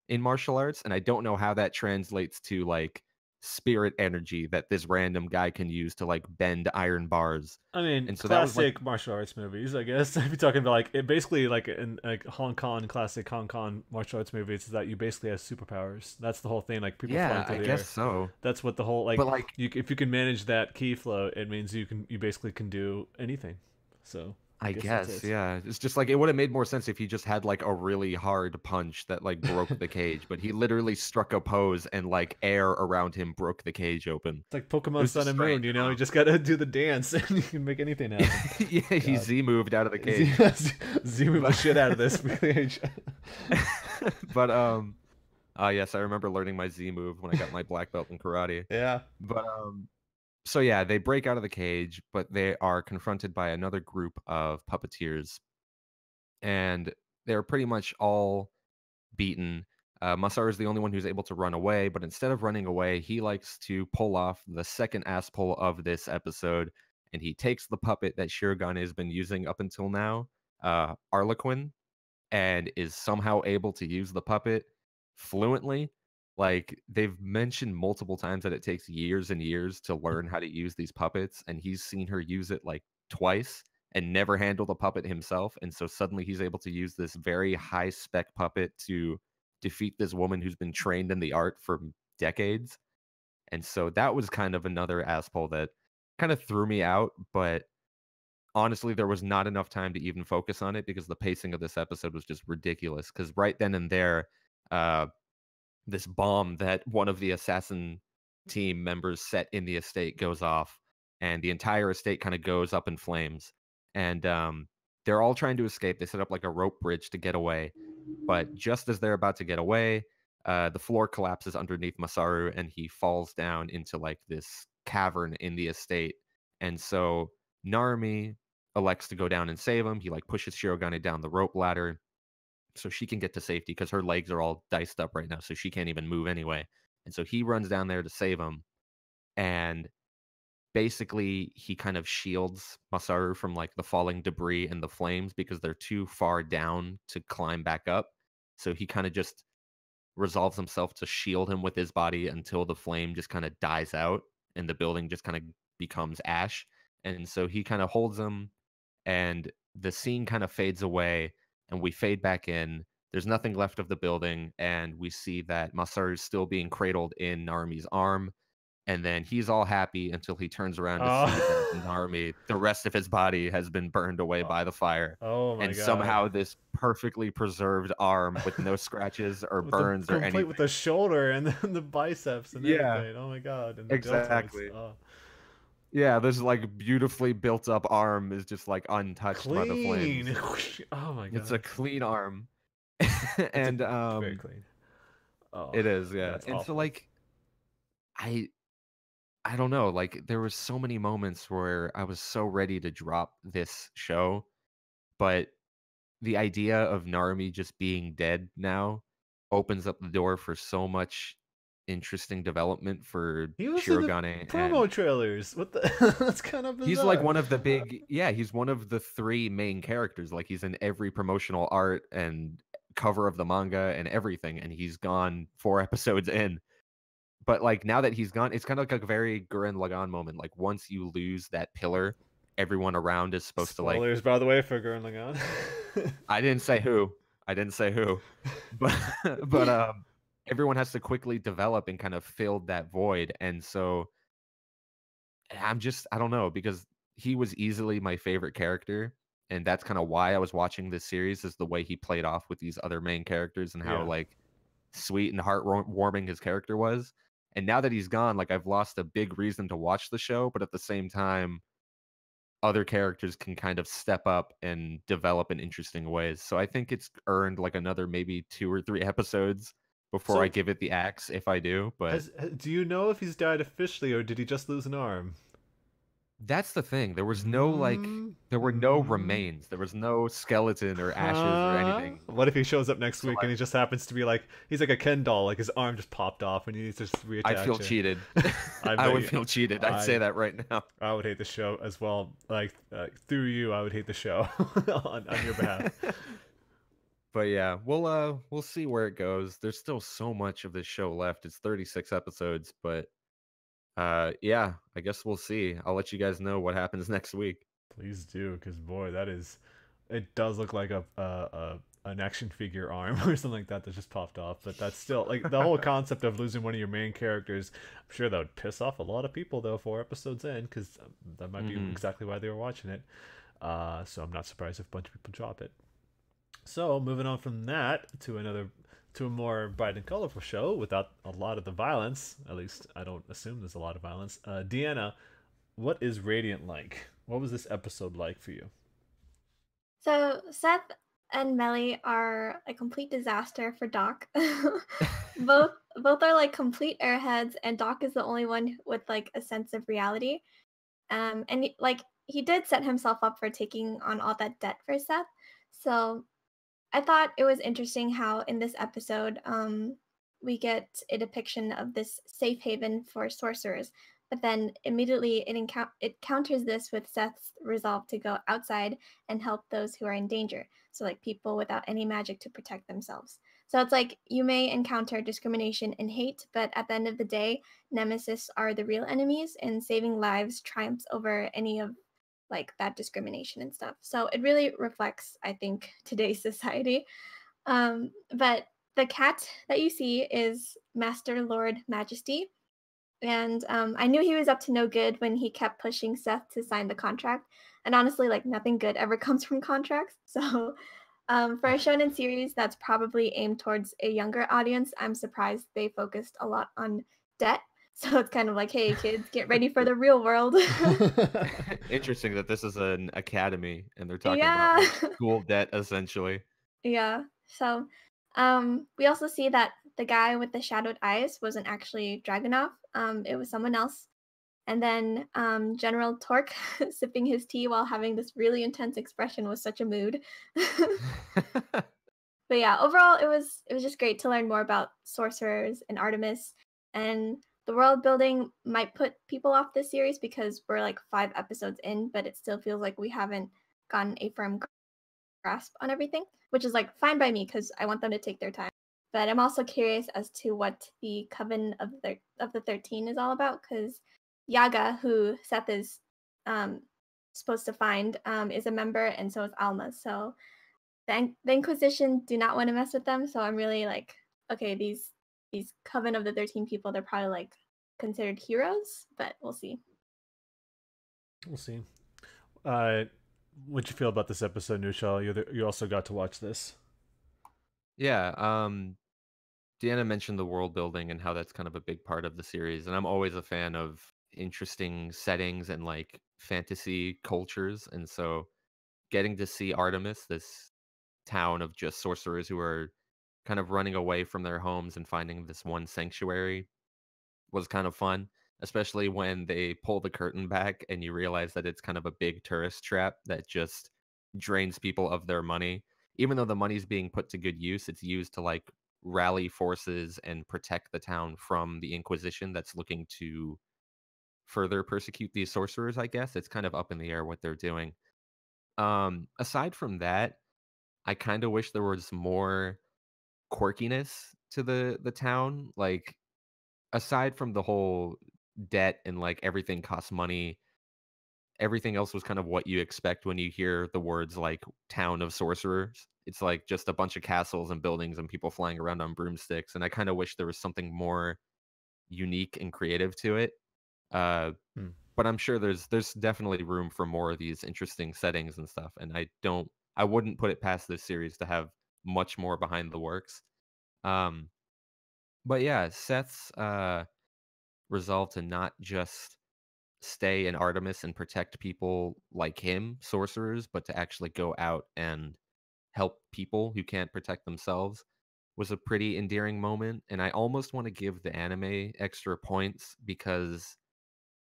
in martial arts, and I don't know how that translates to like spirit energy that this random guy can use to like bend iron bars. I mean, And so that was classic like, martial arts movies, I guess. If you're talking about like it, basically like in like classic Hong Kong martial arts movies, is that you basically have superpowers. That's the whole thing. Like people flying yeah, through I the guess air. so. That's what the whole like. But like, If you can manage that ki flow, it means you basically can do anything. So I guess that's guess, it. yeah. It's just like it would have made more sense if he just had like a really hard punch that like broke the cage, but he literally struck a pose and like air around him broke the cage open. It's like It Pokemon was Sun just and Moon. strange. You know, you just gotta do the dance, and you can make anything happen. Yeah, he God. Z moved out of the cage. Z move the shit out of this cage. But yes, I remember learning my Z move when I got my black belt in karate. Yeah. But so yeah, they break out of the cage, but they are confronted by another group of puppeteers, and they're pretty much all beaten. Masaru is the only one who's able to run away, but instead of running away, he likes to pull off the second ass pull of this episode, and he takes the puppet that Shirogane has been using up until now, Arlequin, and is somehow able to use the puppet fluently. Like they've mentioned multiple times that it takes years and years to learn how to use these puppets, and he's seen her use it like twice and never handled a puppet himself. And so suddenly he's able to use this very high spec puppet to defeat this woman who's been trained in the art for decades. And so that was kind of another asshole that kind of threw me out, but honestly, there was not enough time to even focus on it because the pacing of this episode was just ridiculous. Because right then and there, this bomb that one of the assassin team members set in the estate goes off, and the entire estate kind of goes up in flames. And they're all trying to escape. They set up like a rope bridge to get away. But just as they're about to get away, the floor collapses underneath Masaru, and he falls down into like this cavern in the estate. And so Narumi elects to go down and save him. He like pushes Shirogane down the rope ladder so she can get to safety because her legs are all diced up right now, so she can't even move anyway. And so he runs down there to save him, and basically he kind of shields Masaru from like the falling debris and the flames because they're too far down to climb back up. So he kind of just resolves himself to shield him with his body until the flame just kind of dies out and the building just kind of becomes ash. And so he kind of holds him, and the scene kind of fades away, and we fade back in. There's nothing left of the building, and we see that Masaru is still being cradled in Narumi's arm. And then he's all happy until he turns around to see that Narumi, the rest of his body has been burned away by the fire. Oh my and god. somehow this perfectly preserved arm with no scratches or With burns or complete anything. with the shoulder and then the biceps and Yeah. everything. Oh my god. And the Exactly. deltoids. Oh. Yeah, this like beautifully built up arm is just like untouched by the Clean. flames. Oh my god. It's a clean arm. It's and very clean. Oh, it is, yeah. that's And so awful. like I don't know, like there was so many moments where I was so ready to drop this show, but the idea of Narumi just being dead now opens up the door for so much interesting development for He was in the Shirogane. promo And trailers. What the? That's kind of bizarre. he's like one of the big, yeah, he's one of the three main characters. Like he's in every promotional art and cover of the manga and everything, and he's gone 4 episodes in. But like now that he's gone, it's kind of like a very Gurren Lagann moment. Like once you lose that pillar everyone around is supposed to like. Spoilers, by the way, for Gurren Lagann. I didn't say who. But everyone has to quickly develop and kind of fill that void. And so I don't know, because he was easily my favorite character. And that's kind of why I was watching this series, is the way he played off with these other main characters and how Yeah. like sweet and heartwarming his character was. And now that he's gone, like I've lost a big reason to watch the show, but at the same time, other characters can kind of step up and develop in interesting ways. So I think it's earned like another maybe 2 or 3 episodes before I So give it the axe, if I do. But do you know if he's died officially or did he just lose an arm? that's the thing. There was no there were no remains. There was no skeleton or ashes or anything. What if he shows up next So week and he just happens to be like, he's like a Ken doll, like his arm just popped off and he needs to just reattach I'd feel it. cheated. I I would bet feel cheated. I'd say that right now. I would hate the show as well. Like through you, I would hate the show on your behalf. But yeah, we'll see where it goes. There's still so much of this show left. It's 36 episodes, but yeah, I guess we'll see. I'll let you guys know what happens next week. Please do, because boy, it does look like an action figure arm or something like that just popped off. But that's still like the whole concept of losing one of your main characters. I'm sure that would piss off a lot of people though 4 episodes in, because that might be exactly why they were watching it. So I'm not surprised if a bunch of people drop it. So moving on from that to a more bright and colorful show without a lot of the violence. At least I don't assume there's a lot of violence. Deanna, what is Radiant like? What was this episode like for you? So Seth and Melly are a complete disaster for Doc. both are like complete airheads, and Doc is the only one with like a sense of reality. And he did set himself up for taking on all that debt for Seth. So I thought it was interesting how in this episode we get a depiction of this safe haven for sorcerers, but then immediately it counters this with Seth's resolve to go outside and help those who are in danger, so like people without any magic to protect themselves. So it's like you may encounter discrimination and hate, but at the end of the day, nemesis are the real enemies, and saving lives triumphs over any of like that discrimination and stuff. So it really reflects, I think, today's society. But the cat that you see is Master Lord Majesty. And I knew he was up to no good when he kept pushing Seth to sign the contract. And honestly, like nothing good ever comes from contracts. So for a shonen series that's probably aimed towards a younger audience, I'm surprised they focused a lot on debt. So it's kind of like, hey, kids, get ready for the real world. Interesting that this is an academy and they're talking about like, school debt, essentially. Yeah. So we also see that the guy with the shadowed eyes wasn't actually Dragunov. It was someone else. And then General Torque sipping his tea while having this really intense expression was such a mood. But yeah, overall, it was just great to learn more about sorcerers and Artemis. And the world building might put people off this series because we're like 5 episodes in, but it still feels like we haven't gotten a firm grasp on everything, which is like fine by me because I want them to take their time. But I'm also curious as to what the Coven of the 13 is all about, because Yaga, who Seth is supposed to find, is a member, and so is Alma. So the Inquisition do not want to mess with them. So I'm really like, okay, these Coven of the 13 people, they're probably like considered heroes, but we'll see. We'll see. What'd you feel about this episode, Nushal? You also got to watch this. Yeah, Deanna mentioned the world building and how that's kind of a big part of the series, and I'm always a fan of interesting settings and like fantasy cultures, and so getting to see Artemis, this town of just sorcerers who are kind of running away from their homes and finding this one sanctuary, was kind of fun, especially when they pull the curtain back and you realize that it's kind of a big tourist trap that just drains people of their money. Even though the money's being put to good use, it's used to like rally forces and protect the town from the Inquisition that's looking to further persecute these sorcerers, I guess. It's kind of up in the air what they're doing. Aside from that, I kind of wish there was more quirkiness to the town. Like aside from the whole debt and like everything costs money, everything else was kind of what you expect when you hear the words like town of sorcerers. It's like just a bunch of castles and buildings and people flying around on broomsticks. And I kind of wish there was something more unique and creative to it. Uh, Hmm. but I'm sure there's definitely room for more of these interesting settings and stuff. And I wouldn't put it past this series to have much more behind the works. Um, but yeah, Seth's resolve to not just stay in Artemis and protect people like him, sorcerers, but to actually go out and help people who can't protect themselves was a pretty endearing moment. And I almost want to give the anime extra points because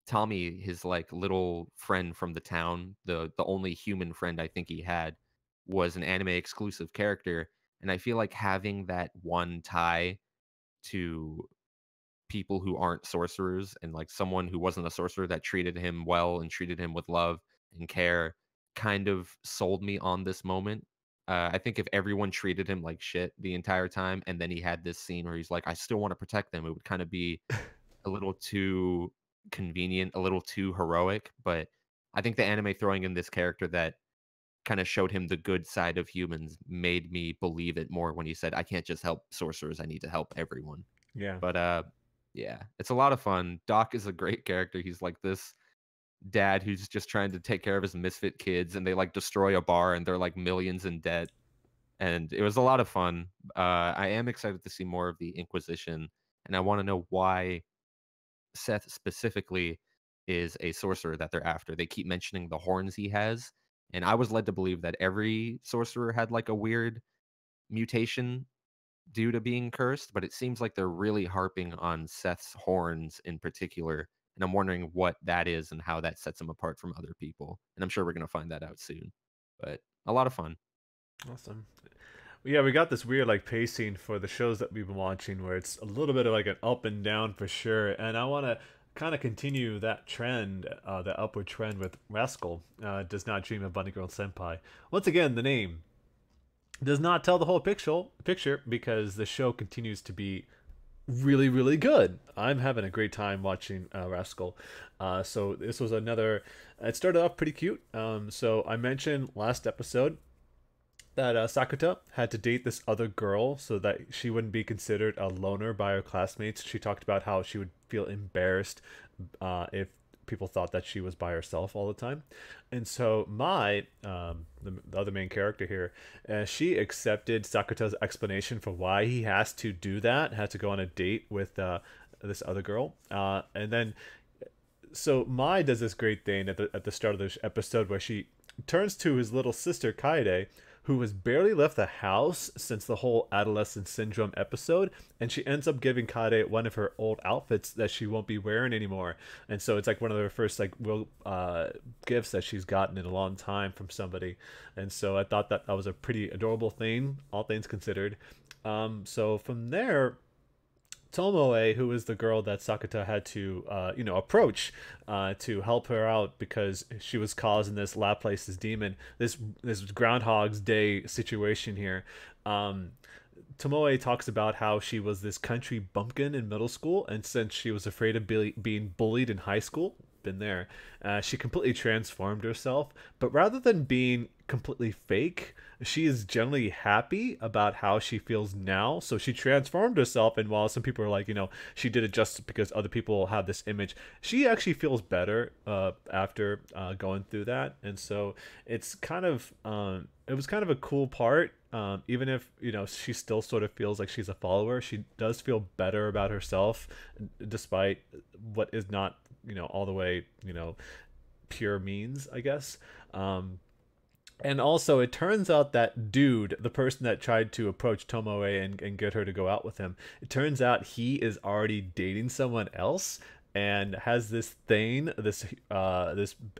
Tommy, his like little friend from the town, the only human friend I think he had, was an anime exclusive character. And I feel like having that one tie to people who aren't sorcerers and like someone who wasn't a sorcerer that treated him well and treated him with love and care kind of sold me on this moment. I think if everyone treated him like shit the entire time and then he had this scene where he's like, I still want to protect them, it would kind of be a little too convenient, a little too heroic. But I think the anime throwing in this character that kind of showed him the good side of humans made me believe it more when he said, I can't just help sorcerers, I need to help everyone. Yeah. But yeah, it's a lot of fun. Doc is a great character. He's like this dad who's just trying to take care of his misfit kids, and they like destroy a bar and they're like millions in debt. And it was a lot of fun. I am excited to see more of the Inquisition, and I want to know why Seth specifically is a sorcerer that they're after. They keep mentioning the horns he has, and I was led to believe that every sorcerer had like a weird mutation due to being cursed, but it seems like they're really harping on Seth's horns in particular. And I'm wondering what that is and how that sets him apart from other people. And I'm sure we're going to find that out soon. But a lot of fun. Awesome. Yeah, we got this weird like pacing for the shows that we've been watching where it's a little bit of like an up and down for sure. And I want to kind of continue that trend, the upward trend with Rascal, Does Not Dream of Bunny Girl Senpai. Once again, the name does not tell the whole picture because the show continues to be really, really good. I'm having a great time watching Rascal. So this was another. It started off pretty cute. So I mentioned last episode that Sakuta had to date this other girl so that she wouldn't be considered a loner by her classmates. She talked about how she would feel embarrassed if people thought that she was by herself all the time. And so the other main character here, she accepted Sakuta's explanation for why he has to do that, had to go on a date with this other girl. And then, so Mai does this great thing at the start of the episode where she turns to his little sister Kaede, who has barely left the house since the whole adolescent syndrome episode, and she ends up giving Kade one of her old outfits that she won't be wearing anymore. And so it's like one of her first like real gifts that she's gotten in a long time from somebody. And so I thought that was a pretty adorable thing, all things considered. So from there, Tomoe, who is the girl that Sakuta had to, approach to help her out because she was causing this Laplace's demon, this Groundhog's Day situation here. Tomoe talks about how she was this country bumpkin in middle school, and since she was afraid of being bullied in high school, been there, she completely transformed herself. But rather than being completely fake, she is generally happy about how she feels now. So she transformed herself, and while some people are like, she did it just because other people have this image, she actually feels better after going through that. And so it's kind of it was kind of a cool part. Even if she still sort of feels like she's a follower, she does feel better about herself despite what is not all the way pure means, I guess. And also, it turns out that dude, the person that tried to approach Tomoe and get her to go out with him, it turns out he is already dating someone else and has this thing, this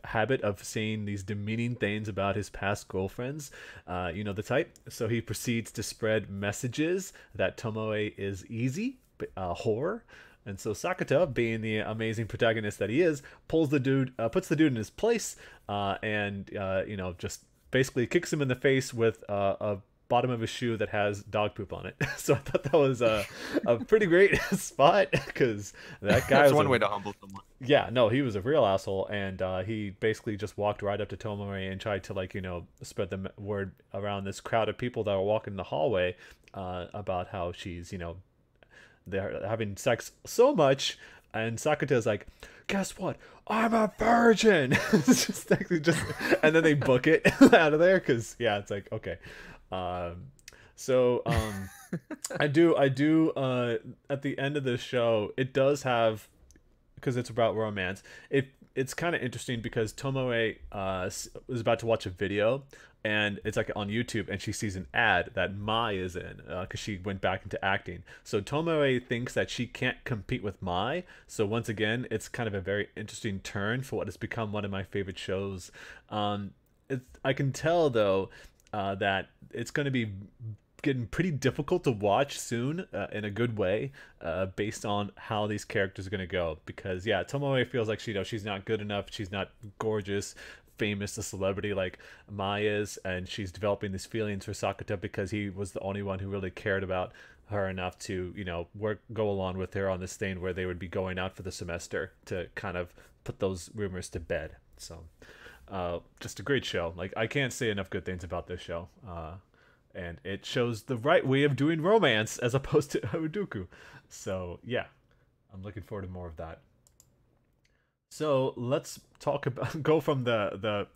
habit of saying these demeaning things about his past girlfriends, the type. So he proceeds to spread messages that Tomoe is easy, whore. And so Sakuta, being the amazing protagonist that he is, puts the dude in his place, and just basically kicks him in the face with a bottom of his shoe that has dog poop on it. So I thought that was a pretty great spot because that guy That's was one a, way to humble someone. yeah, no, he was a real asshole, and he basically just walked right up to Tomoe and tried to spread the word around this crowd of people that were walking in the hallway about how she's they're having sex so much, and Sakata's like, guess what? I'm a virgin. It's just and then they book it out of there because yeah, it's like okay. So I do at the end of the show, it does have, because it's about romance. It's kind of interesting because Tomoe was about to watch a video, and it's like on YouTube, and she sees an ad that Mai is in because she went back into acting. So Tomoe thinks that she can't compete with Mai. So once again, it's kind of a very interesting turn for what has become one of my favorite shows. I can tell though that it's going to be getting pretty difficult to watch soon in a good way based on how these characters are going to go, because yeah, Tomoe feels like she's not good enough, she's not gorgeous, famous, a celebrity like Mai is, and she's developing these feelings for Sakata because he was the only one who really cared about her enough to go along with her on this thing where they would be going out for the semester to kind of put those rumors to bed. So just a great show. Like, I can't say enough good things about this show. And it shows the right way of doing romance as opposed to Iroduku. So yeah, I'm looking forward to more of that. So let's go from the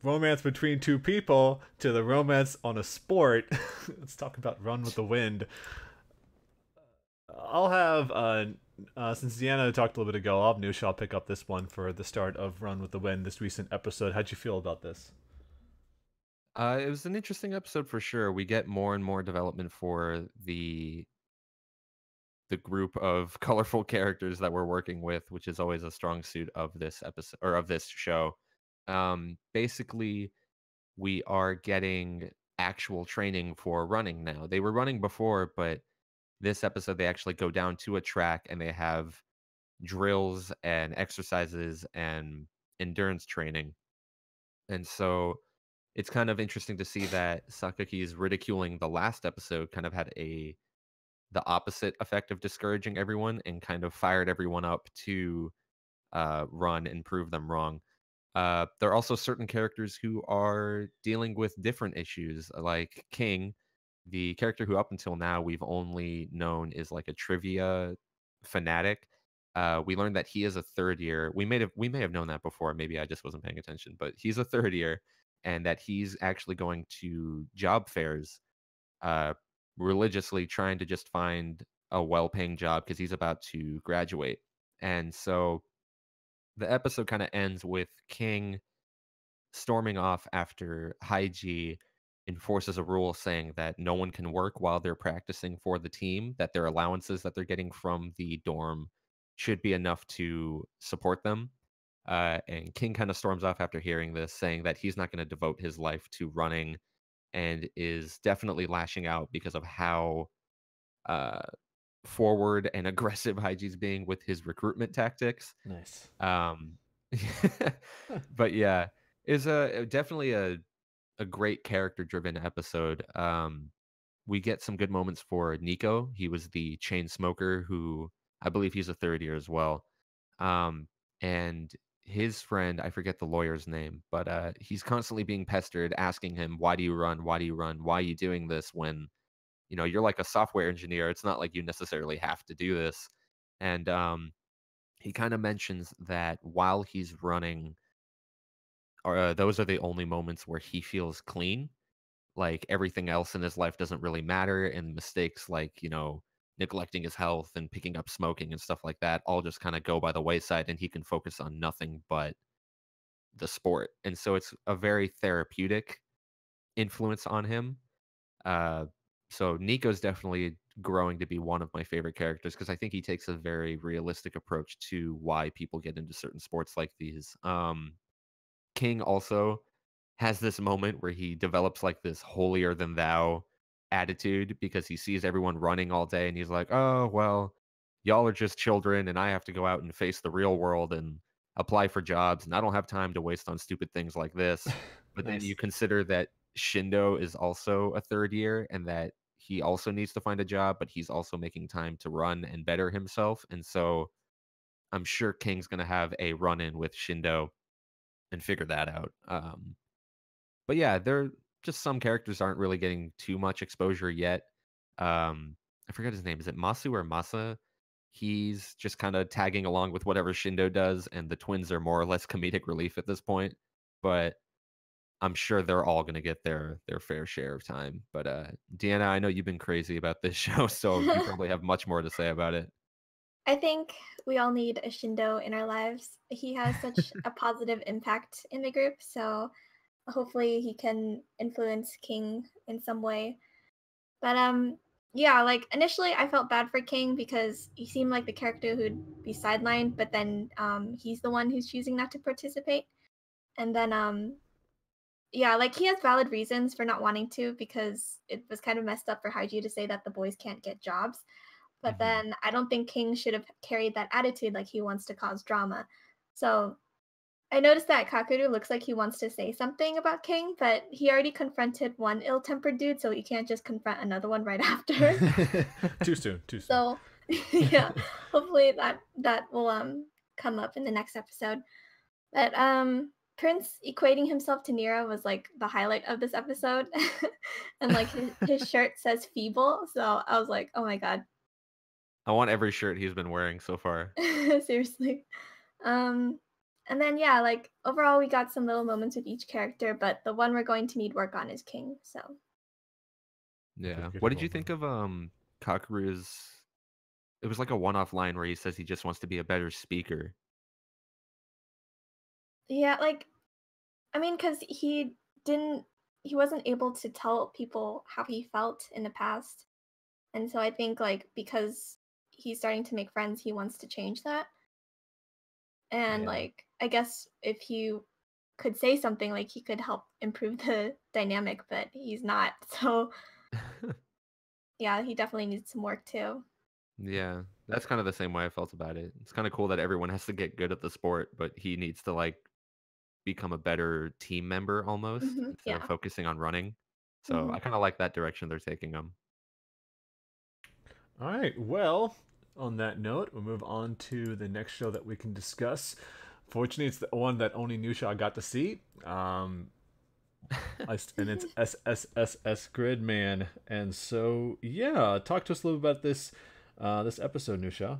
romance between two people to the romance on a sport. Let's talk about Run with the Wind. I'll have since Deanna talked a little bit ago, I'll have Nusha. I'll pick up this one for the start of Run with the Wind, this recent episode. How'd you feel about this? It was an interesting episode for sure. We get more and more development for the group of colorful characters that we're working with, which is always a strong suit of this episode or of this show. Basically, we are getting actual training for running now. They were running before, but this episode they actually go down to a track and they have drills and exercises and endurance training. And so it's kind of interesting to see that Sakaki's ridiculing the last episode kind of had the opposite effect of discouraging everyone and kind of fired everyone up to run and prove them wrong. There are also certain characters who are dealing with different issues, like King, the character who up until now we've only known is like a trivia fanatic. We learned that he is a third year. We may have known that before. Maybe I just wasn't paying attention, but he's a third year, and that he's actually going to job fairs uh, religiously, trying to just find a well-paying job because he's about to graduate. And so the episode kind of ends with King storming off after Haiji enforces a rule saying that no one can work while they're practicing for the team, that their allowances that they're getting from the dorm should be enough to support them. And King kind of storms off after hearing this, saying that he's not going to devote his life to running and is definitely lashing out because of how uh, forward and aggressive Haiji's being with his recruitment tactics. Nice. But yeah, is definitely a great character driven episode. We get some good moments for Nico. He was the chain smoker who I believe he's a third year as well. And his friend, I forget the lawyer's name, but he's constantly being pestered, asking him, why do you run? Why do you run? Why are you doing this when, you're like a software engineer? It's not like you necessarily have to do this. And he kind of mentions that while he's running, those are the only moments where he feels clean. Like everything else in his life doesn't really matter, and mistakes like, neglecting his health and picking up smoking and stuff like that all just kind of go by the wayside, and he can focus on nothing but the sport. And so it's a very therapeutic influence on him. So Nico's definitely growing to be one of my favorite characters because I think he takes a very realistic approach to why people get into certain sports like these. King also has this moment where he develops like this holier than thou attitude because he sees everyone running all day and he's like, oh, well, y'all are just children and I have to go out and face the real world and apply for jobs and I don't have time to waste on stupid things like this. But Nice. then you consider that Shindo is also a third year and that he also needs to find a job, but he's also making time to run and better himself. And so I'm sure King's going to have a run in with Shindo and figure that out. But yeah, there just some characters aren't really getting too much exposure yet. I forget his name. Is it Masu or Masa? He's just kind of tagging along with whatever Shindo does, and the twins are more or less comedic relief at this point. But I'm sure they're all going to get their fair share of time. But Deanna, I know you've been crazy about this show, so you probably have much more to say about it. I think we all need a Shindo in our lives. He has such a positive impact in the group, so hopefully he can influence King in some way. But yeah, like initially I felt bad for King because he seemed like the character who'd be sidelined, but then he's the one who's choosing not to participate. And then yeah, like he has valid reasons for not wanting to because it was kind of messed up for Haiju to say that the boys can't get jobs. But then I don't think King should have carried that attitude like he wants to cause drama. So I noticed that Kakuru looks like he wants to say something about King, but he already confronted one ill-tempered dude, so he can't just confront another one right after. Too soon. So yeah, hopefully that will come up in the next episode. But Prince equating himself to Nero was like the highlight of this episode. And like his shirt says feeble, so I was like, oh my god. I want every shirt he's been wearing so far. Seriously. And then yeah, like overall we got some little moments with each character, but the one we're going to need work on is King. So yeah. What did you think of Kakuru's? It was like a one-off line where he says he just wants to be a better speaker. Yeah, like I mean, because he wasn't able to tell people how he felt in the past. And so I think like because he's starting to make friends, he wants to change that. And like I guess if he could say something, like he could help improve the dynamic, but he's not. So yeah, he definitely needs some work too. Yeah, that's kind of the same way I felt about it. It's kind of cool that everyone has to get good at the sport, but he needs to like become a better team member almost instead of Yeah. focusing on running. So I kind of like that direction they're taking him. All right. Well, on that note, we'll move on to the next show that we can discuss. Fortunately, it's the one that only Nusha got to see. And it's SSSS.Gridman. And so, yeah, talk to us a little bit about this this episode, Nusha.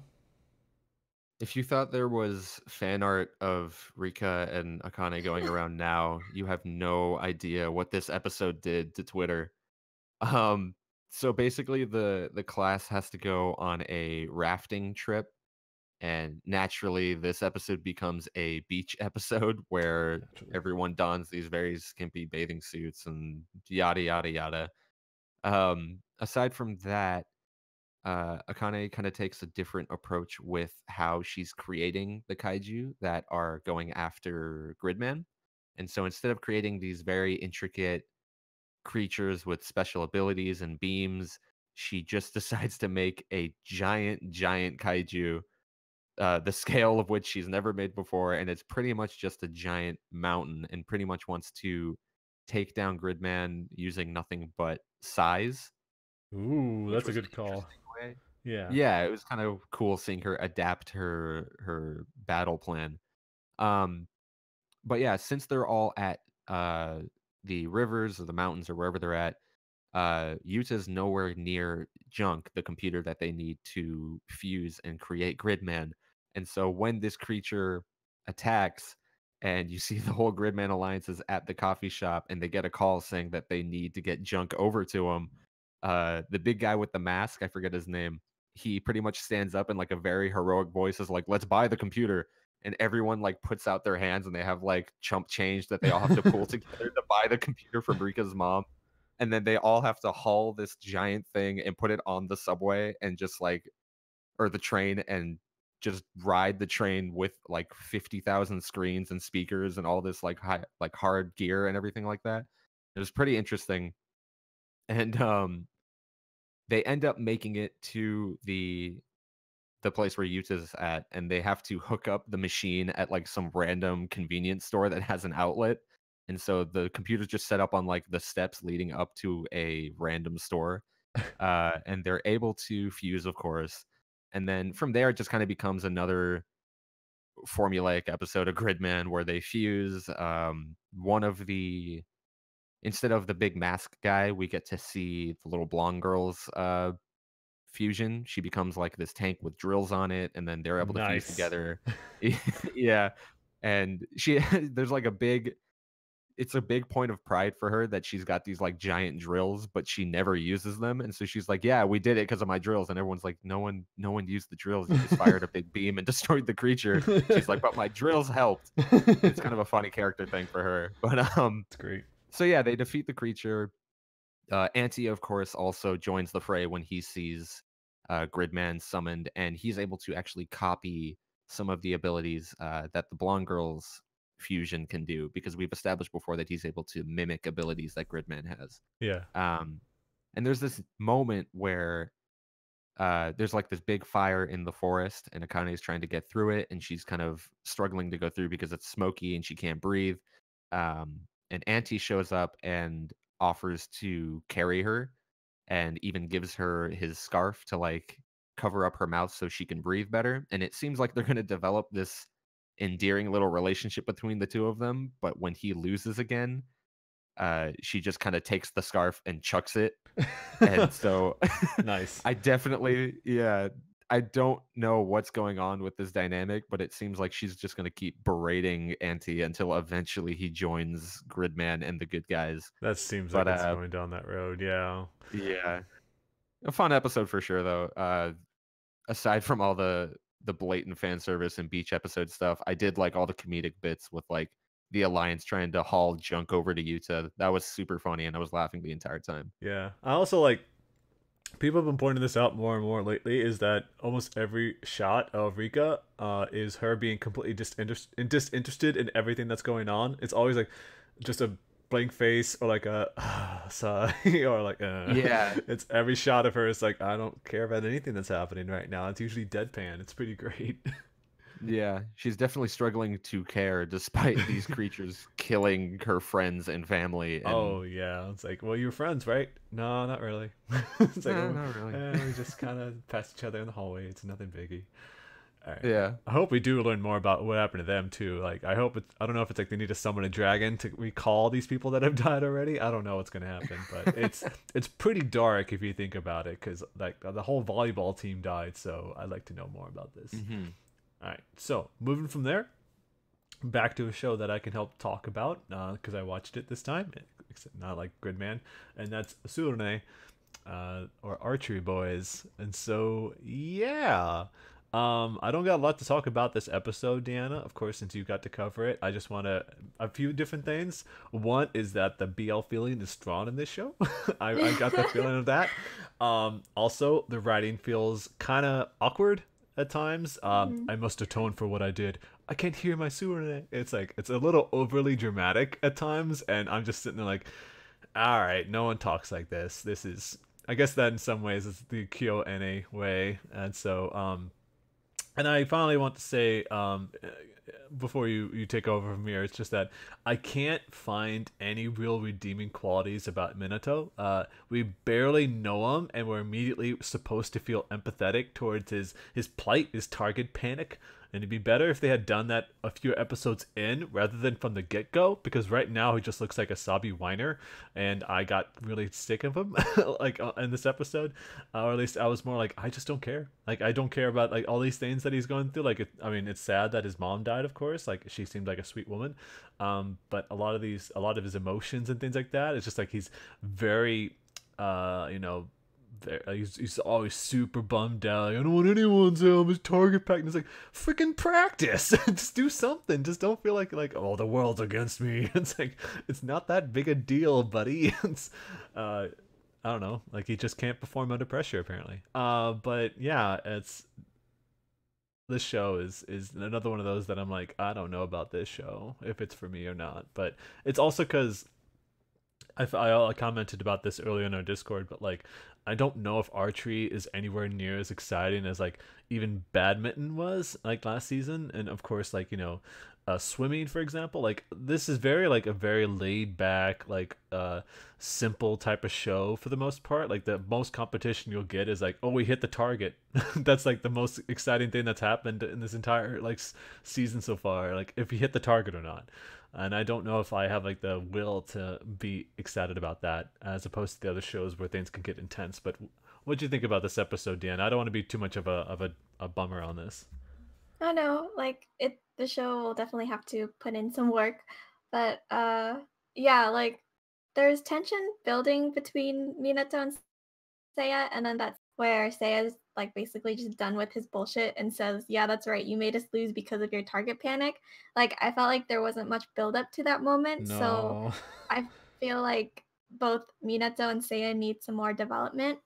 If you thought there was fan art of Rika and Akane going around now, you have no idea what this episode did to Twitter. So basically the class has to go on a rafting trip, and naturally this episode becomes a beach episode where everyone dons these very skimpy bathing suits and yada yada yada. Aside from that, Akane kind of takes a different approach with how she's creating the kaiju that are going after Gridman. And so instead of creating these very intricate creatures with special abilities and beams, she just decides to make a giant kaiju, the scale of which she's never made before. And it's pretty much just a giant mountain and pretty much wants to take down Gridman using nothing but size. Ooh, that's a good call. Yeah. Yeah, it was kind of cool seeing her adapt her battle plan. But yeah, since they're all at the rivers or the mountains or wherever they're at, Yuta's nowhere near Junk, the computer that they need to fuse and create Gridman. And so when this creature attacks and you see the whole Gridman Alliance is at the coffee shop and they get a call saying that they need to get Junk over to him, the big guy with the mask, I forget his name, he pretty much stands up in like a very heroic voice, is like, let's buy the computer. And everyone like puts out their hands and they have like chump change that they all have to pool together to buy the computer from Rika's mom. And then they all have to haul this giant thing and put it on the subway and just like, or the train, and just ride the train with like 50,000 screens and speakers and all this like hard gear and everything like that. It was pretty interesting. And they end up making it to the place where Yuta's at, and they have to hook up the machine at like some random convenience store that has an outlet. and so the computer's just set up on like the steps leading up to a random store, and they're able to fuse, of course, and then from there it just kind of becomes another formulaic episode of Gridman where they fuse. One of the Instead of the big mask guy, we get to see the little blonde girl's fusion. She becomes like this tank with drills on it, and then they're able to fuse Nice. together. Yeah, and she there's like it's a big point of pride for her that she's got these like giant drills, but she never uses them. And so she's like, "Yeah, we did it because of my drills." And everyone's like, no one used the drills. You just fired a big beam and destroyed the creature." She's like, "But my drills helped." It's kind of a funny character thing for her. But It's great. so yeah, they defeat the creature. Auntie, of course, also joins the fray when he sees Gridman summoned, and he's able to actually copy some of the abilities that the blonde girl's fusion can do, because we've established before that he's able to mimic abilities that Gridman has. Yeah. And there's this moment where there's like this big fire in the forest, and Akane is trying to get through it, and she's kind of struggling to go through because it's smoky and she can't breathe. And Auntie shows up and offers to carry her, and even gives her his scarf to like cover up her mouth so she can breathe better. And it seems like they're going to develop this endearing little relationship between the two of them. But when he loses again, she just kind of takes the scarf and chucks it. And so Nice. I definitely, yeah, I don't know what's going on with this dynamic, but it seems like she's just going to keep berating Auntie until eventually he joins Gridman and the good guys. That seems But like it's going down that road. Yeah. yeah, a fun episode for sure, though. Aside from all the blatant fan service and beach episode stuff, I did like all the comedic bits with like the Alliance trying to haul junk over to Utah. That was super funny, and I was laughing the entire time. Yeah. I also like, people have been pointing this out more and more lately, is that almost every shot of Rika is her being completely disinterested in everything that's going on. It's always like just a blank face, or like a sigh, or like Yeah. It's every shot of her is like, I don't care about anything that's happening right now. It's usually deadpan. It's pretty great. Yeah, she's definitely struggling to care despite these creatures killing her friends and family. And Oh yeah, it's like, well, you're friends, right? No, not really. It's like, no, oh, not really. we just kind of pass each other in the hallway. It's nothing biggie. All right. Yeah. I hope we do learn more about what happened to them too. Like, I hope I don't know if it's like they need to summon a dragon to recall these people that have died already. I don't know what's gonna happen, but it's pretty dark if you think about it, because like the whole volleyball team died. So I'd like to know more about this. Mm-hmm. All right, so moving from there, back to a show that I can help talk about because I watched it this time, except not like Gridman, and that's Tsurune, or Archery Boys. And so yeah, I don't got a lot to talk about this episode, Deanna. Of course, since you got to cover it, I just want a few different things. One is that the BL feeling is strong in this show. I got the feeling of that. Also, the writing feels kind of awkward at times. I must atone for what I did. I can't hear my Tsurune. It's like, it's a little overly dramatic at times, and I'm just sitting there like, all right, no one talks like this. This is, I guess that in some ways is the Kyo NA way. And so and I finally want to say, before you take over from here, it's just that I can't find any real redeeming qualities about Minato. We barely know him, and we're immediately supposed to feel empathetic towards his plight, his target panic. And it'd be better if they had done that a few episodes in rather than from the get-go, because right now he just looks like a sobby whiner, and I got really sick of him like in this episode, or at least I was more like, I just don't care. Like, I don't care about like all these things that he's going through. Like, I mean, it's sad that his mom died, of course. Like, she seemed like a sweet woman, but a lot of his emotions and things like that, it's just like he's very he's always super bummed out. Like, I don't want anyone's his target pack. And it's like, freaking practice. Just do something. Just don't feel like oh, the world's against me. It's like, it's not that big a deal, buddy. It's I don't know. Like, he just can't perform under pressure apparently. But yeah, this show is another one of those that I'm like, I don't know about this show, if it's for me or not. But it's also because I commented about this earlier in our Discord, but like, I don't know if archery is anywhere near as exciting as like even badminton was like last season. And of course, like, swimming, for example. Like this is very like a very laid back, like simple type of show for the most part. Like the most competition you'll get is like, oh, we hit the target. That's like the most exciting thing that's happened in this entire like season so far. Like if you hit the target or not. And I don't know if I have like the will to be excited about that, as opposed to the other shows where things can get intense. But what do you think about this episode, Dan? I don't want to be too much of a bummer on this. I know, like the show will definitely have to put in some work, but yeah, like there's tension building between Minato and Seiya, and then that's where Seiya's like basically just done with his bullshit and says, "Yeah, that's right. You made us lose because of your target panic." Like I felt like there wasn't much build up to that moment, so No. I feel like both Minato and Seiya need some more development,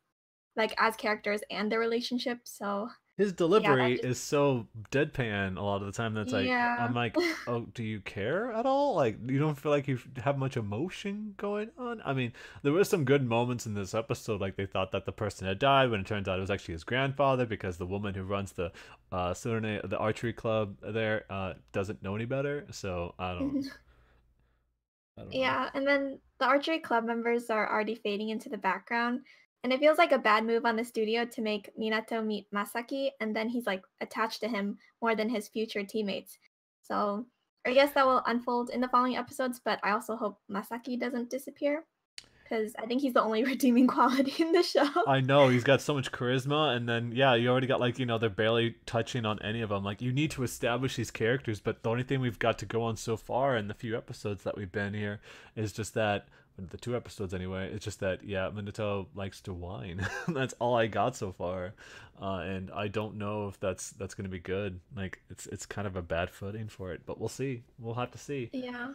like as characters and their relationship. So His yeah, delivery is so deadpan a lot of the time that's like, yeah. I'm like, oh, do you care at all? Like, you don't feel like you have much emotion going on? I mean, there were some good moments in this episode, like they thought that the person had died when it turns out it was actually his grandfather, because the woman who runs the Tsurune, the archery club there, doesn't know any better. So I don't know. Yeah, and then the archery club members are already fading into the background. And it feels like a bad move on the studio to make Minato meet Masaki, and then he's like attached to him more than his future teammates. So I guess that will unfold in the following episodes, but I also hope Masaki doesn't disappear, because I think he's the only redeeming quality in the show. I know he's got so much charisma, and then yeah, you already got like, they're barely touching on any of them. Like, you need to establish these characters, but the only thing we've got to go on so far in the few episodes that we've been here is just that, the 2 episodes anyway, it's just that, yeah, Minato likes to whine. That's all I got so far, and I don't know if that's going to be good. Like it's kind of a bad footing for it, but we'll see. We'll have to see. Yeah.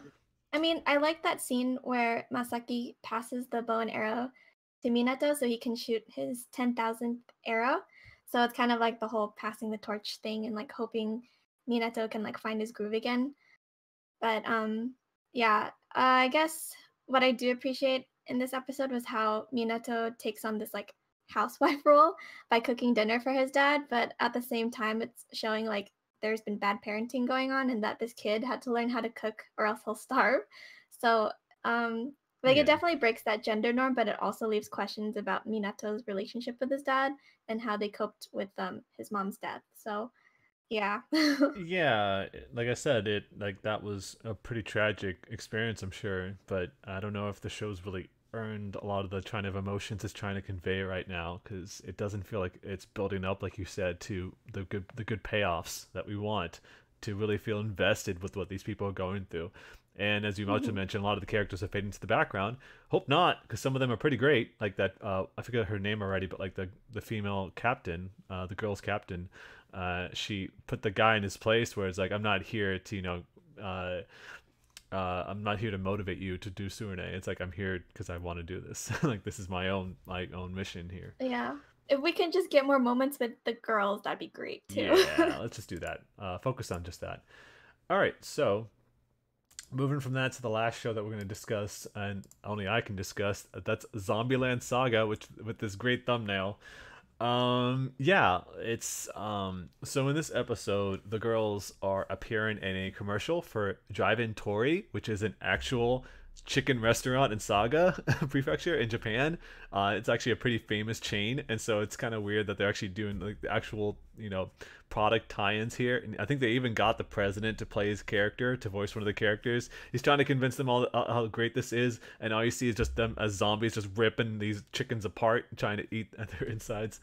I mean, I like that scene where Masaki passes the bow and arrow to Minato so he can shoot his 10,000th arrow. So it's kind of like the whole passing the torch thing and like hoping Minato can like find his groove again. But yeah, I guess what I do appreciate in this episode was how Minato takes on this like housewife role by cooking dinner for his dad, but at the same time it's showing like there's been bad parenting going on and that this kid had to learn how to cook or else he'll starve. So like Yeah. it definitely breaks that gender norm, but it also leaves questions about Minato's relationship with his dad and how they coped with his mom's death. So yeah. Yeah, like I said, it like that was a pretty tragic experience, I'm sure, but I don't know if the show's really earned a lot of the kind of emotions it's trying to convey right now, because it doesn't feel like it's building up, like you said, to the good payoffs that we want, to really feel invested with what these people are going through. And as you also mentioned, a lot of the characters are fading to the background. Hope not, because some of them are pretty great. Like that, I forget her name already, but like the female captain, the girl's captain, she put the guy in his place, where it's like, I'm not here to I'm not here to motivate you to do Tsurune. It's like, I'm here because I want to do this. Like, this is my own mission here. Yeah. If we can just get more moments with the girls, that'd be great too. Yeah, let's just do that. Focus on just that. All right, so moving from that to the last show that we're going to discuss, and only I can discuss, that's Land Saga, which with this great thumbnail. Yeah, it's so in this episode the girls are appearing in a commercial for Drive-In Tori, which is an actual chicken restaurant in Saga prefecture in Japan. It's actually a pretty famous chain, and so it's kind of weird that they're actually doing like the actual product tie-ins here. And I think they even got the president to play his character, to voice one of the characters. He's trying to convince them all how great this is, and all you see is just them as zombies just ripping these chickens apart, trying to eat at their insides.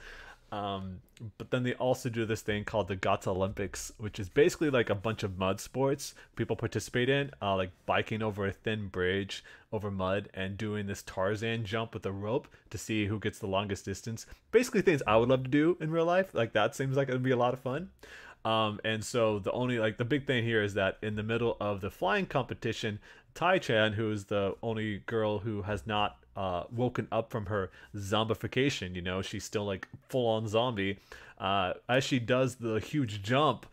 But then they also do this thing called the Gata Olympics, which is basically like a bunch of mud sports people participate in, like biking over a thin bridge over mud and doing this Tarzan jump with a rope to see who gets the longest distance. Basically things I would love to do in real life. Like, that seems like it would be a lot of fun. And so the big thing here is that in the middle of the flying competition, Tai-chan, who is the only girl who has not woken up from her zombification, she's still like full on zombie, as she does the huge jump,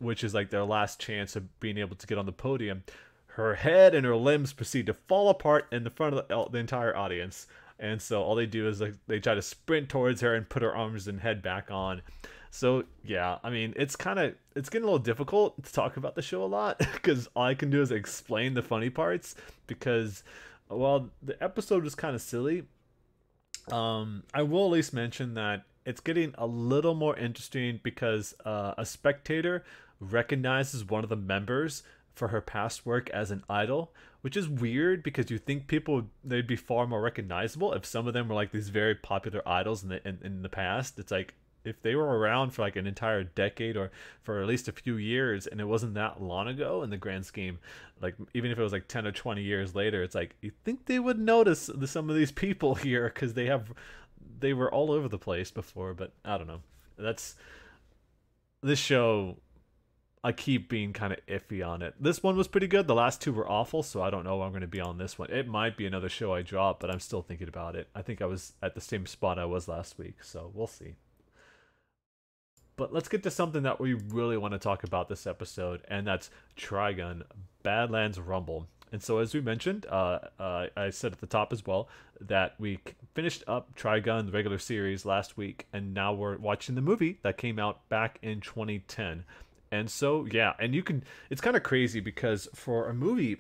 which is like their last chance of being able to get on the podium, her head and her limbs proceed to fall apart in the front of the entire audience. and so all they do is like they try to sprint towards her and put her arms and head back on. So yeah, I mean, it's getting a little difficult to talk about the show a lot because all I can do is explain the funny parts because while the episode was kind of silly, I will at least mention that it's getting a little more interesting because a spectator recognizes one of the members for her past work as an idol, which is weird because you think they'd be far more recognizable if some of them were like these very popular idols in the past. It's like if they were around for like an entire decade or for at least a few years and it wasn't that long ago in the grand scheme, like even if it was like 10 or 20 years later, it's like you think they would notice some of these people here because they were all over the place before. But I don't know, that's this show. I keep being kind of iffy on it. This one was pretty good. The last two were awful, so I don't know I'm going to be on this one. It might be another show I drop, but I'm still thinking about it. I think I was at the same spot I was last week, so we'll see. But let's get to something that we really want to talk about this episode, and that's Trigun, Badlands Rumble. And so as we mentioned, I said at the top as well, that we finished up Trigun, the regular series, last week, and now we're watching the movie that came out back in 2010. And so, yeah, and it's kind of crazy because for a movie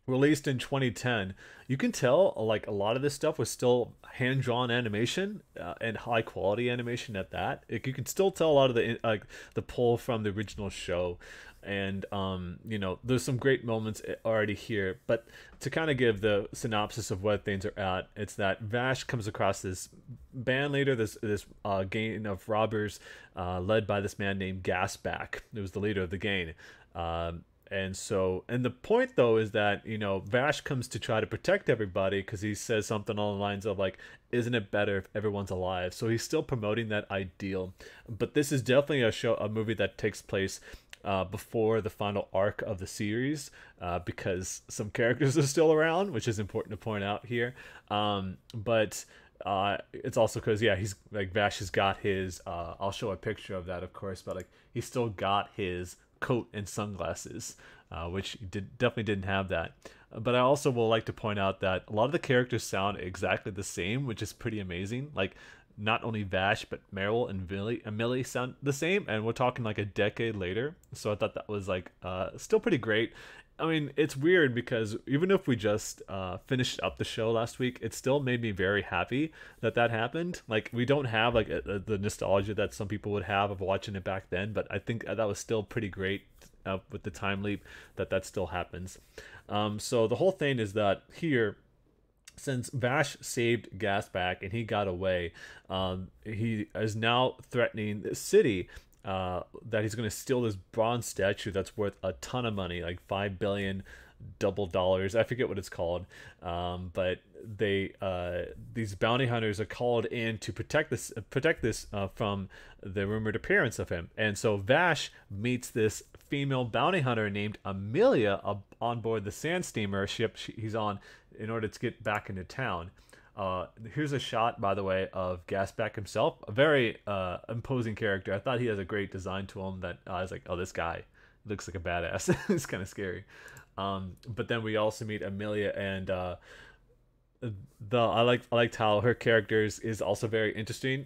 released in 2010, you can tell like a lot of this stuff was still hand-drawn animation and high-quality animation at that. You can still tell a lot of the pull from the original show. And, there's some great moments already here. But to kind of give the synopsis of what things are at, it's that Vash comes across this band leader, this gang of robbers led by this man named Gasback, who was the leader of the gang. And the point, though, is that, Vash comes to try to protect everybody because he says something along the lines of, like, isn't it better if everyone's alive? So he's still promoting that ideal. But this is definitely a movie that takes place before the final arc of the series because some characters are still around, which is important to point out here. But it's also because, yeah, he's like Vash has got his I'll show a picture of that, of course, but like he's still got his coat and sunglasses, which definitely didn't have that. But I also will like to point out that a lot of the characters sound exactly the same, which is pretty amazing. Like not only Vash, but Meryl and Millie sound the same, and we're talking like a decade later. So I thought that was like still pretty great. I mean, it's weird because even if we just finished up the show last week, it still made me very happy that happened. Like, we don't have like the nostalgia that some people would have of watching it back then, but I think that was still pretty great with the time leap that still happens. So the whole thing is that here, since Vash saved Gasback and he got away, he is now threatening the city that he's going to steal this bronze statue that's worth a ton of money, like 5 billion double dollars. I forget what it's called. But these bounty hunters are called in to protect this from the rumored appearance of him. And so Vash meets this female bounty hunter named Amelia on board the sand steamer ship he's on in order to get back into town. Here's a shot, by the way, of Gasback himself. A very imposing character. I thought he has a great design to him that I was like, oh, this guy looks like a badass. It's kind of scary. But then we also meet Amelia, and I liked how her characters is also very interesting.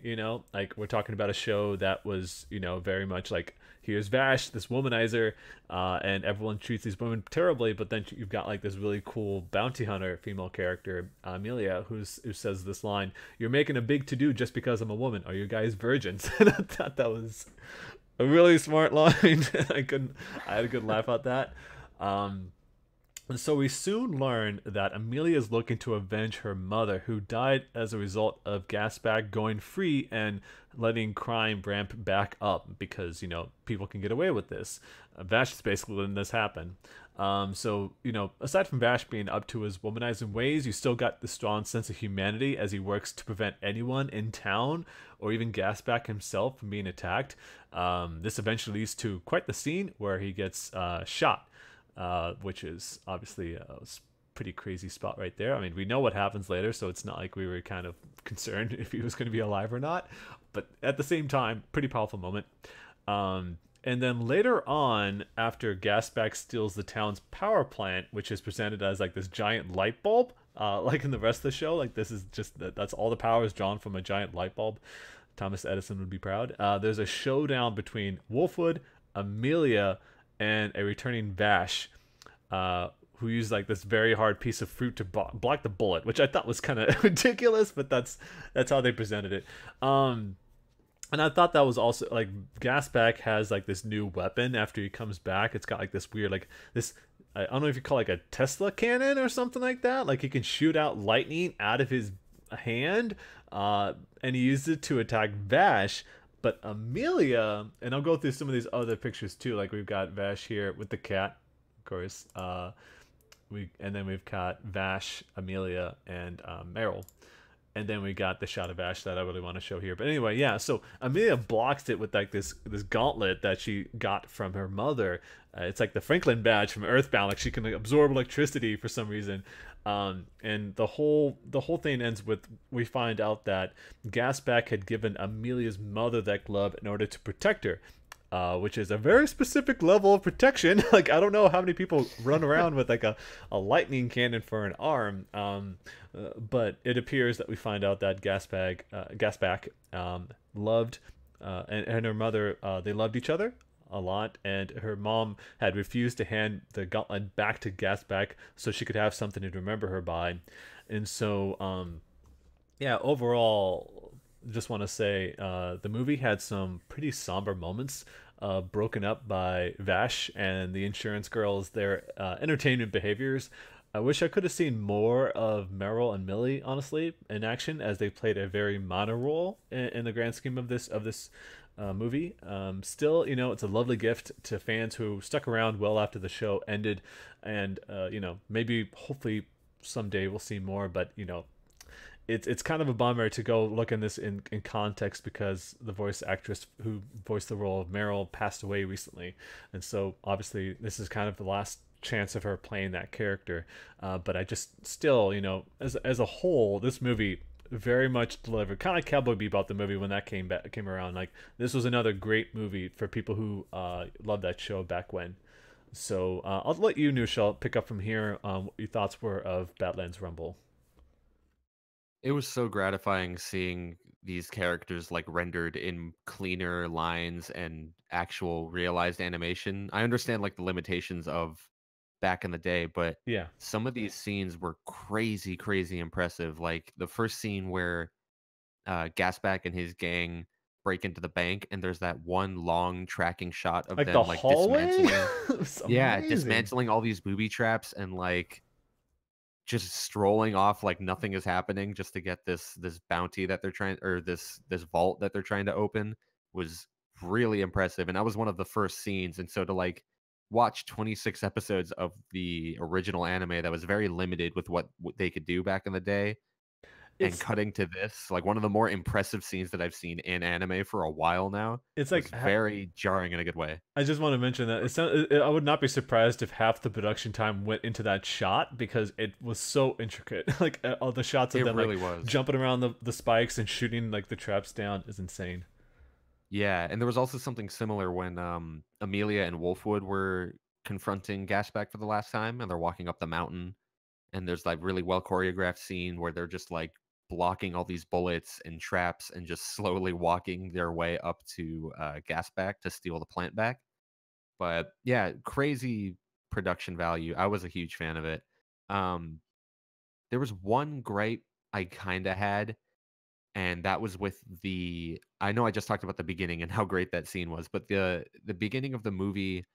Like we're talking about a show that was very much like, here's Vash, this womanizer, and everyone treats these women terribly, but then you've got like this really cool bounty hunter female character, Amelia, who says this line, "You're making a big to-do just because I'm a woman. Are you guys virgins?" And I thought that was a really smart line. I had a good laugh at that. And so we soon learn that Amelia is looking to avenge her mother, who died as a result of Gasback going free and letting crime ramp back up because, people can get away with this. Vash is basically letting this happen. So, aside from Vash being up to his womanizing ways, you still got the strong sense of humanity as he works to prevent anyone in town or even Gasback himself from being attacked. This eventually leads to quite the scene where he gets shot. Which is obviously a pretty crazy spot right there. I mean, we know what happens later, so it's not like we were kind of concerned if he was going to be alive or not. But at the same time, pretty powerful moment. And then later on, after Gasback steals the town's power plant, which is presented as like this giant light bulb, like in the rest of the show. Like this is just that's all the power is drawn from a giant light bulb. Thomas Edison would be proud. There's a showdown between Wolfwood, Amelia, and a returning Vash, who used like this very hard piece of fruit to block the bullet, which I thought was kind of ridiculous, but that's how they presented it. And I thought that was also like Gasback has like this new weapon after he comes back. It's got like this weird like this. I don't know if you call it like a Tesla cannon or something like that. Like he can shoot out lightning out of his hand, and he used it to attack Vash. But Amelia, and I'll go through some of these other pictures too. Like we've got Vash here with the cat, of course. And then we've got Vash, Amelia, and Meryl. And then we got the shot of Ash that I really want to show here. But anyway, yeah, so Amelia blocks it with like this gauntlet that she got from her mother. It's like the Franklin badge from Earthbound. Like she can like, absorb electricity for some reason. And the whole thing ends with we find out that Gasback had given Amelia's mother that glove in order to protect her. Which is a very specific level of protection. Like I don't know how many people run around with like a lightning cannon for an arm. But it appears that we find out that Gasback loved and her mother, they loved each other a lot, and her mom had refused to hand the gauntlet back to Gasback so she could have something to remember her by. And so yeah, overall, just want to say the movie had some pretty somber moments, broken up by Vash and the insurance girls, their entertainment behaviors. I wish I could have seen more of Meryl and Millie, honestly, in action, as they played a very minor role in the grand scheme of this movie. Still, you know, it's a lovely gift to fans who stuck around well after the show ended, and you know, maybe hopefully someday we'll see more. But you know, it's kind of a bummer to go look in this in context because the voice actress who voiced the role of Meryl passed away recently, and so obviously this is kind of the last chance of her playing that character. But I just still, you know, as a whole, this movie very much delivered, kind of like Cowboy Bebop the movie when that came around. Like this was another great movie for people who loved that show back when. So I'll let you, Nushal, pick up from here what your thoughts were of Badlands Rumble. It was so gratifying seeing these characters like rendered in cleaner lines and actual realized animation. I understand like the limitations of back in the day, but Yeah, some of these scenes were crazy impressive. Like the first scene where Gasback and his gang break into the bank, and there's that one long tracking shot of like them the like hallway. dismantling, It was yeah, amazing. dismantling all these booby traps and like just strolling off like nothing is happening just to get this bounty that they're trying, or this vault that they're trying to open, was really impressive. And that was one of the first scenes. And so to like watch 26 episodes of the original anime that was very limited with what they could do back in the day, and It's cutting to this, like one of the more impressive scenes that I've seen in anime for a while now, it's was like very jarring in a good way. I just want to mention that I would not be surprised if half the production time went into that shot because it was so intricate. Like all the shots of It them really like was. jumping around the spikes and shooting like the traps down is insane. Yeah, and there was also something similar when Amelia and Wolfwood were confronting Gasback for the last time, and they're walking up the mountain, and there's like really well choreographed scene where they're just like blocking all these bullets and traps and just slowly walking their way up to Gasback to steal the plant back. But yeah, crazy production value. I was a huge fan of it. Um, there was one gripe I kind of had, and that was with the, I know I just talked about the beginning and how great that scene was, but the beginning of the movie,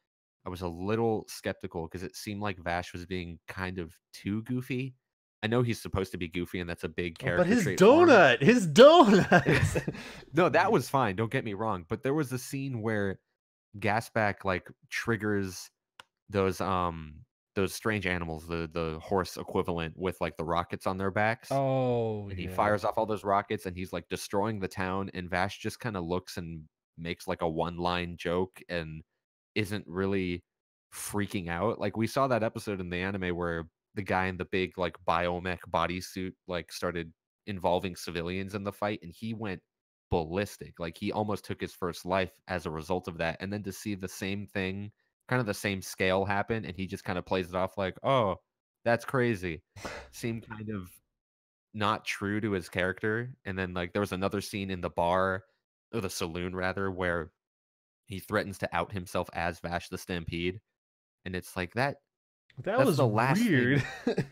I was a little skeptical because it seemed like Vash was being kind of too goofy. I know he's supposed to be goofy, and that's a big But character his trait for him. donut. No, that was fine. Don't get me wrong, but there was a scene where Gasback like triggers those strange animals, the horse equivalent, with like the rockets on their backs. Oh And he yeah. fires off all those rockets, and he's like destroying the town, and Vash just kind of looks and makes like a one-line joke and isn't really freaking out. Like we saw that episode in the anime where the guy in the big like biomech bodysuit like started involving civilians in the fight, and he went ballistic. Like he almost took his first life as a result of that. And then to see the same thing, kind of the same scale happen, and he just kind of plays it off like, "Oh, That's crazy. Seemed kind of not true to his character. And then like there was another scene in the bar or the saloon rather where he threatens to out himself as Vash the Stampede. And it's like That that's was the last weird. thing.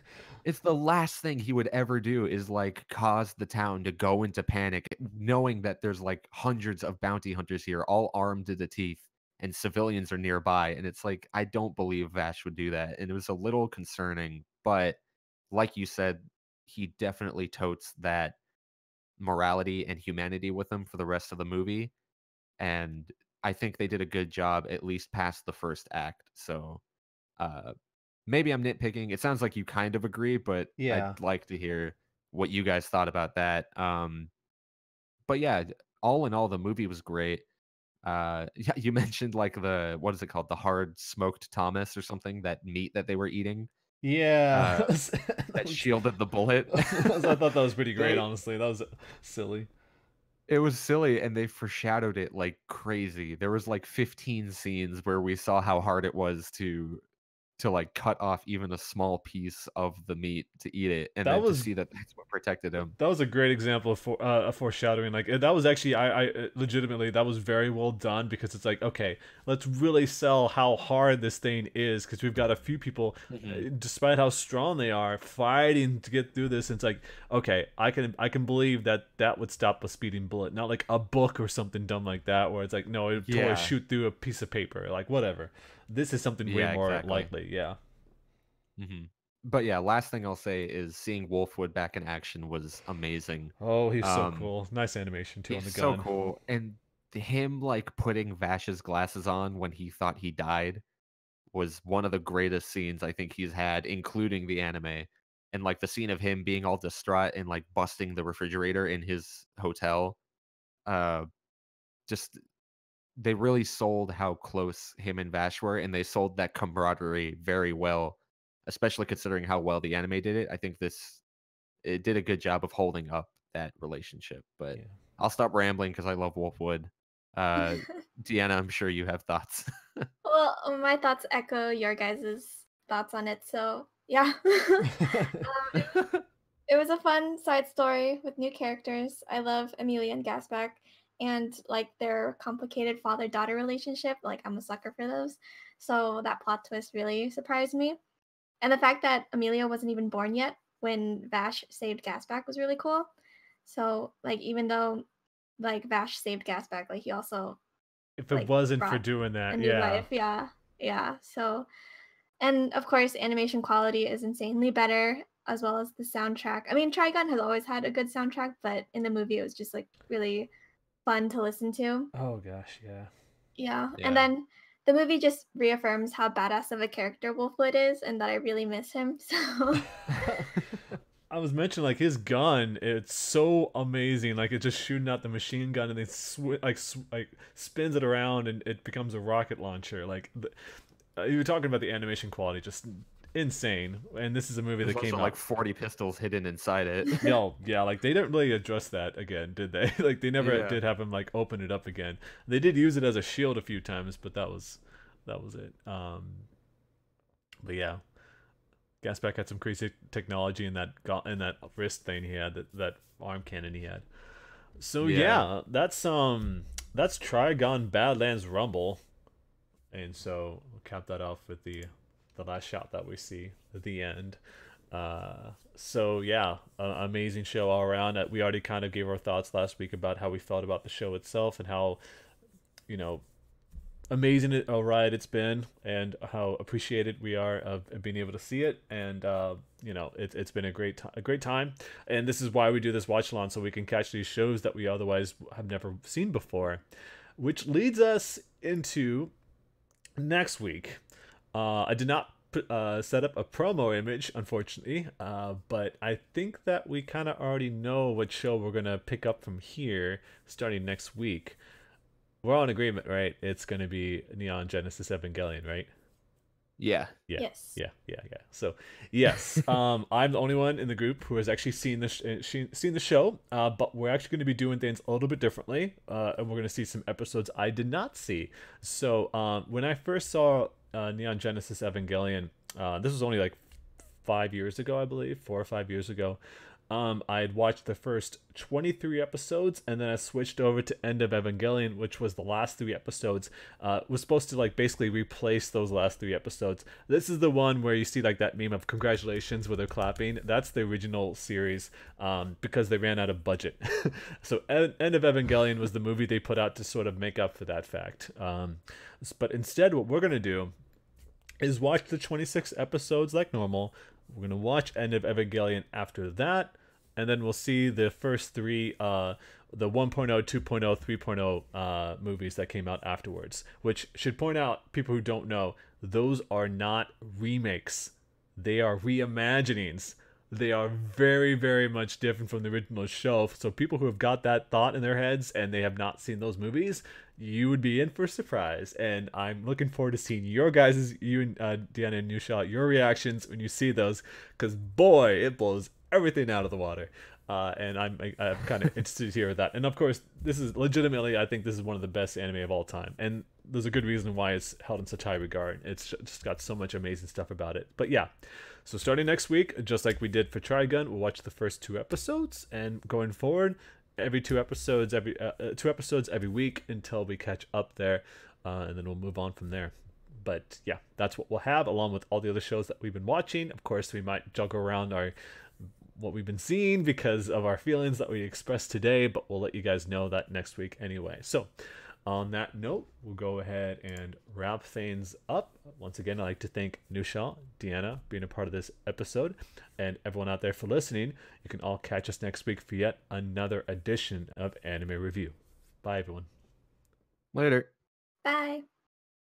It's the last thing he would ever do is like cause the town to go into panic, knowing that there's like hundreds of bounty hunters here, all armed to the teeth, and civilians are nearby. And it's like, I don't believe Vash would do that. And it was a little concerning, but like you said, he definitely totes that morality and humanity with him for the rest of the movie. And I think they did a good job, at least past the first act. So uh maybe I'm nitpicking. It sounds like you kind of agree, but Yeah. I'd like to hear what you guys thought about that. But yeah, all in all, the movie was great. Yeah, you mentioned like the what is it called? The hard smoked Thomas or something, that meat that they were eating, Yeah. uh, that shielded the bullet. I thought that was pretty great, They honestly. That was silly. It was silly, and they foreshadowed it like crazy. There was like 15 scenes where we saw how hard it was to like cut off even a small piece of the meat to eat it, and That then to was see that that's what protected him. that was a great example of foreshadowing. Like that was actually, I legitimately, that was very well done, because it's like, okay, let's really sell how hard this thing is, because we've got a few people, Mhm. despite how strong they are, fighting to get through this. And it's like, okay, I can believe that would stop a speeding bullet, not like a book or something dumb like that, where it's like, no, it would totally Yeah. shoot through a piece of paper, like whatever. This is something way Yeah, more exactly. likely. Yeah. But yeah, last thing I'll say is seeing Wolfwood back in action was amazing. Oh, he's so Um, cool. Nice animation too on he's the so gun. cool, and him like putting Vash's glasses on when he thought he died was one of the greatest scenes I think he's had, including the anime. And like the scene of him being all distraught and like busting the refrigerator in his hotel. Uh, just they really sold how close him and Vash were, and they sold that camaraderie very well, especially considering how well the anime did it. I think it did a good job of holding up that relationship. But Yeah. I'll stop rambling because I love Wolfwood. Uh, Deanna, I'm sure you have thoughts. Well, my thoughts echo your guys' thoughts on it. So yeah, it was a fun side story with new characters. I love Amelia and Gasback, and like their complicated father-daughter relationship. Like I'm a sucker for those. So that plot twist really surprised me. And the fact that Amelia wasn't even born yet when Vash saved Gasback was really cool. So like even though like Vash saved Gasback, like he also If it like wasn't for brought doing a that, new yeah. life. Yeah. Yeah. So and of course animation quality is insanely better, as well as the soundtrack. I mean, Trigun has always had a good soundtrack, but in the movie it was just like really fun to listen to. Oh gosh, yeah. Yeah. And Yeah. then the movie just reaffirms how badass of a character Wolfwood is and that I really miss him. So I was mentioning like his gun, it's so amazing. Like it's just shooting out the machine gun, and then like spins it around, and it becomes a rocket launcher. Like you were talking about the animation quality, just insane. And this is a movie There's that came also out. like 40 pistols hidden inside it. Yeah, like they didn't really address that again, did they? Like they never Yeah. did have him like open it up again. They did use it as a shield a few times, but that was it. But yeah, Gasback had some crazy technology in in that wrist thing he had, that arm cannon he had. So Yeah. yeah, that's Trigun Badlands Rumble, and so we'll cap that off with the last shot that we see at the end. So yeah, amazing show all around. We already kind of gave our thoughts last week about how we felt about the show itself, and how, you know, amazing a ride it's been, and how appreciated we are of being able to see it. And you know, it's been a great time, and this is why we do this watch along, so we can catch these shows that we otherwise have never seen before, which leads us into next week. I did not set up a promo image, unfortunately, but I think that we kind of already know what show we're gonna pick up from here starting next week. We're all in agreement, right? It's going to be Neon Genesis Evangelion, right? Yeah. Yeah. yes. Yeah. So, yes, I'm the only one in the group who has actually seen seen the show, but we're actually going to be doing things a little bit differently, and we're going to see some episodes I did not see. So, when I first saw Neon Genesis Evangelion, this was only like 5 years ago, I believe, 4 or 5 years ago. I had watched the first 23 episodes, and then I switched over to End of Evangelion, which was the last 3 episodes. Was supposed to like basically replace those last 3 episodes. This is the one where you see like that meme of congratulations where they're clapping. That's the original series, because they ran out of budget. So End of Evangelion was the movie they put out to sort of make up for that fact. But instead, what we're gonna do is watch the 26 episodes like normal. We're going to watch End of Evangelion after that, and then we'll see the first 3, the 1.0, 2.0, 3.0 movies that came out afterwards, which should point out, people who don't know, those are not remakes. They are reimaginings. They are very, very much different from the original show. So people who have got that thought in their heads and they have not seen those movies, you would be in for a surprise. And I'm looking forward to seeing your guys', you and Deanna and Nusha, your reactions when you see those, because boy, it blows everything out of the water. And I'm kind of interested to hear that. And of course, this is legitimately, I think this is one of the best anime of all time. And there's a good reason why it's held in such high regard. It's just got so much amazing stuff about it. But yeah, so starting next week, just like we did for Trigun, we'll watch the first 2 episodes, and going forward, every 2 episodes, two episodes every week until we catch up there, and then we'll move on from there. But yeah, that's what we'll have, along with all the other shows that we've been watching. Of course, we might juggle around what we've been seeing because of our feelings that we expressed today, but we'll let you guys know that next week anyway. So on that note, we'll go ahead and wrap things up. Once again, I'd like to thank Nusha, Deanna, being a part of this episode, and everyone out there for listening. You can all catch us next week for yet another edition of Anime Review. Bye, everyone. Later. Bye.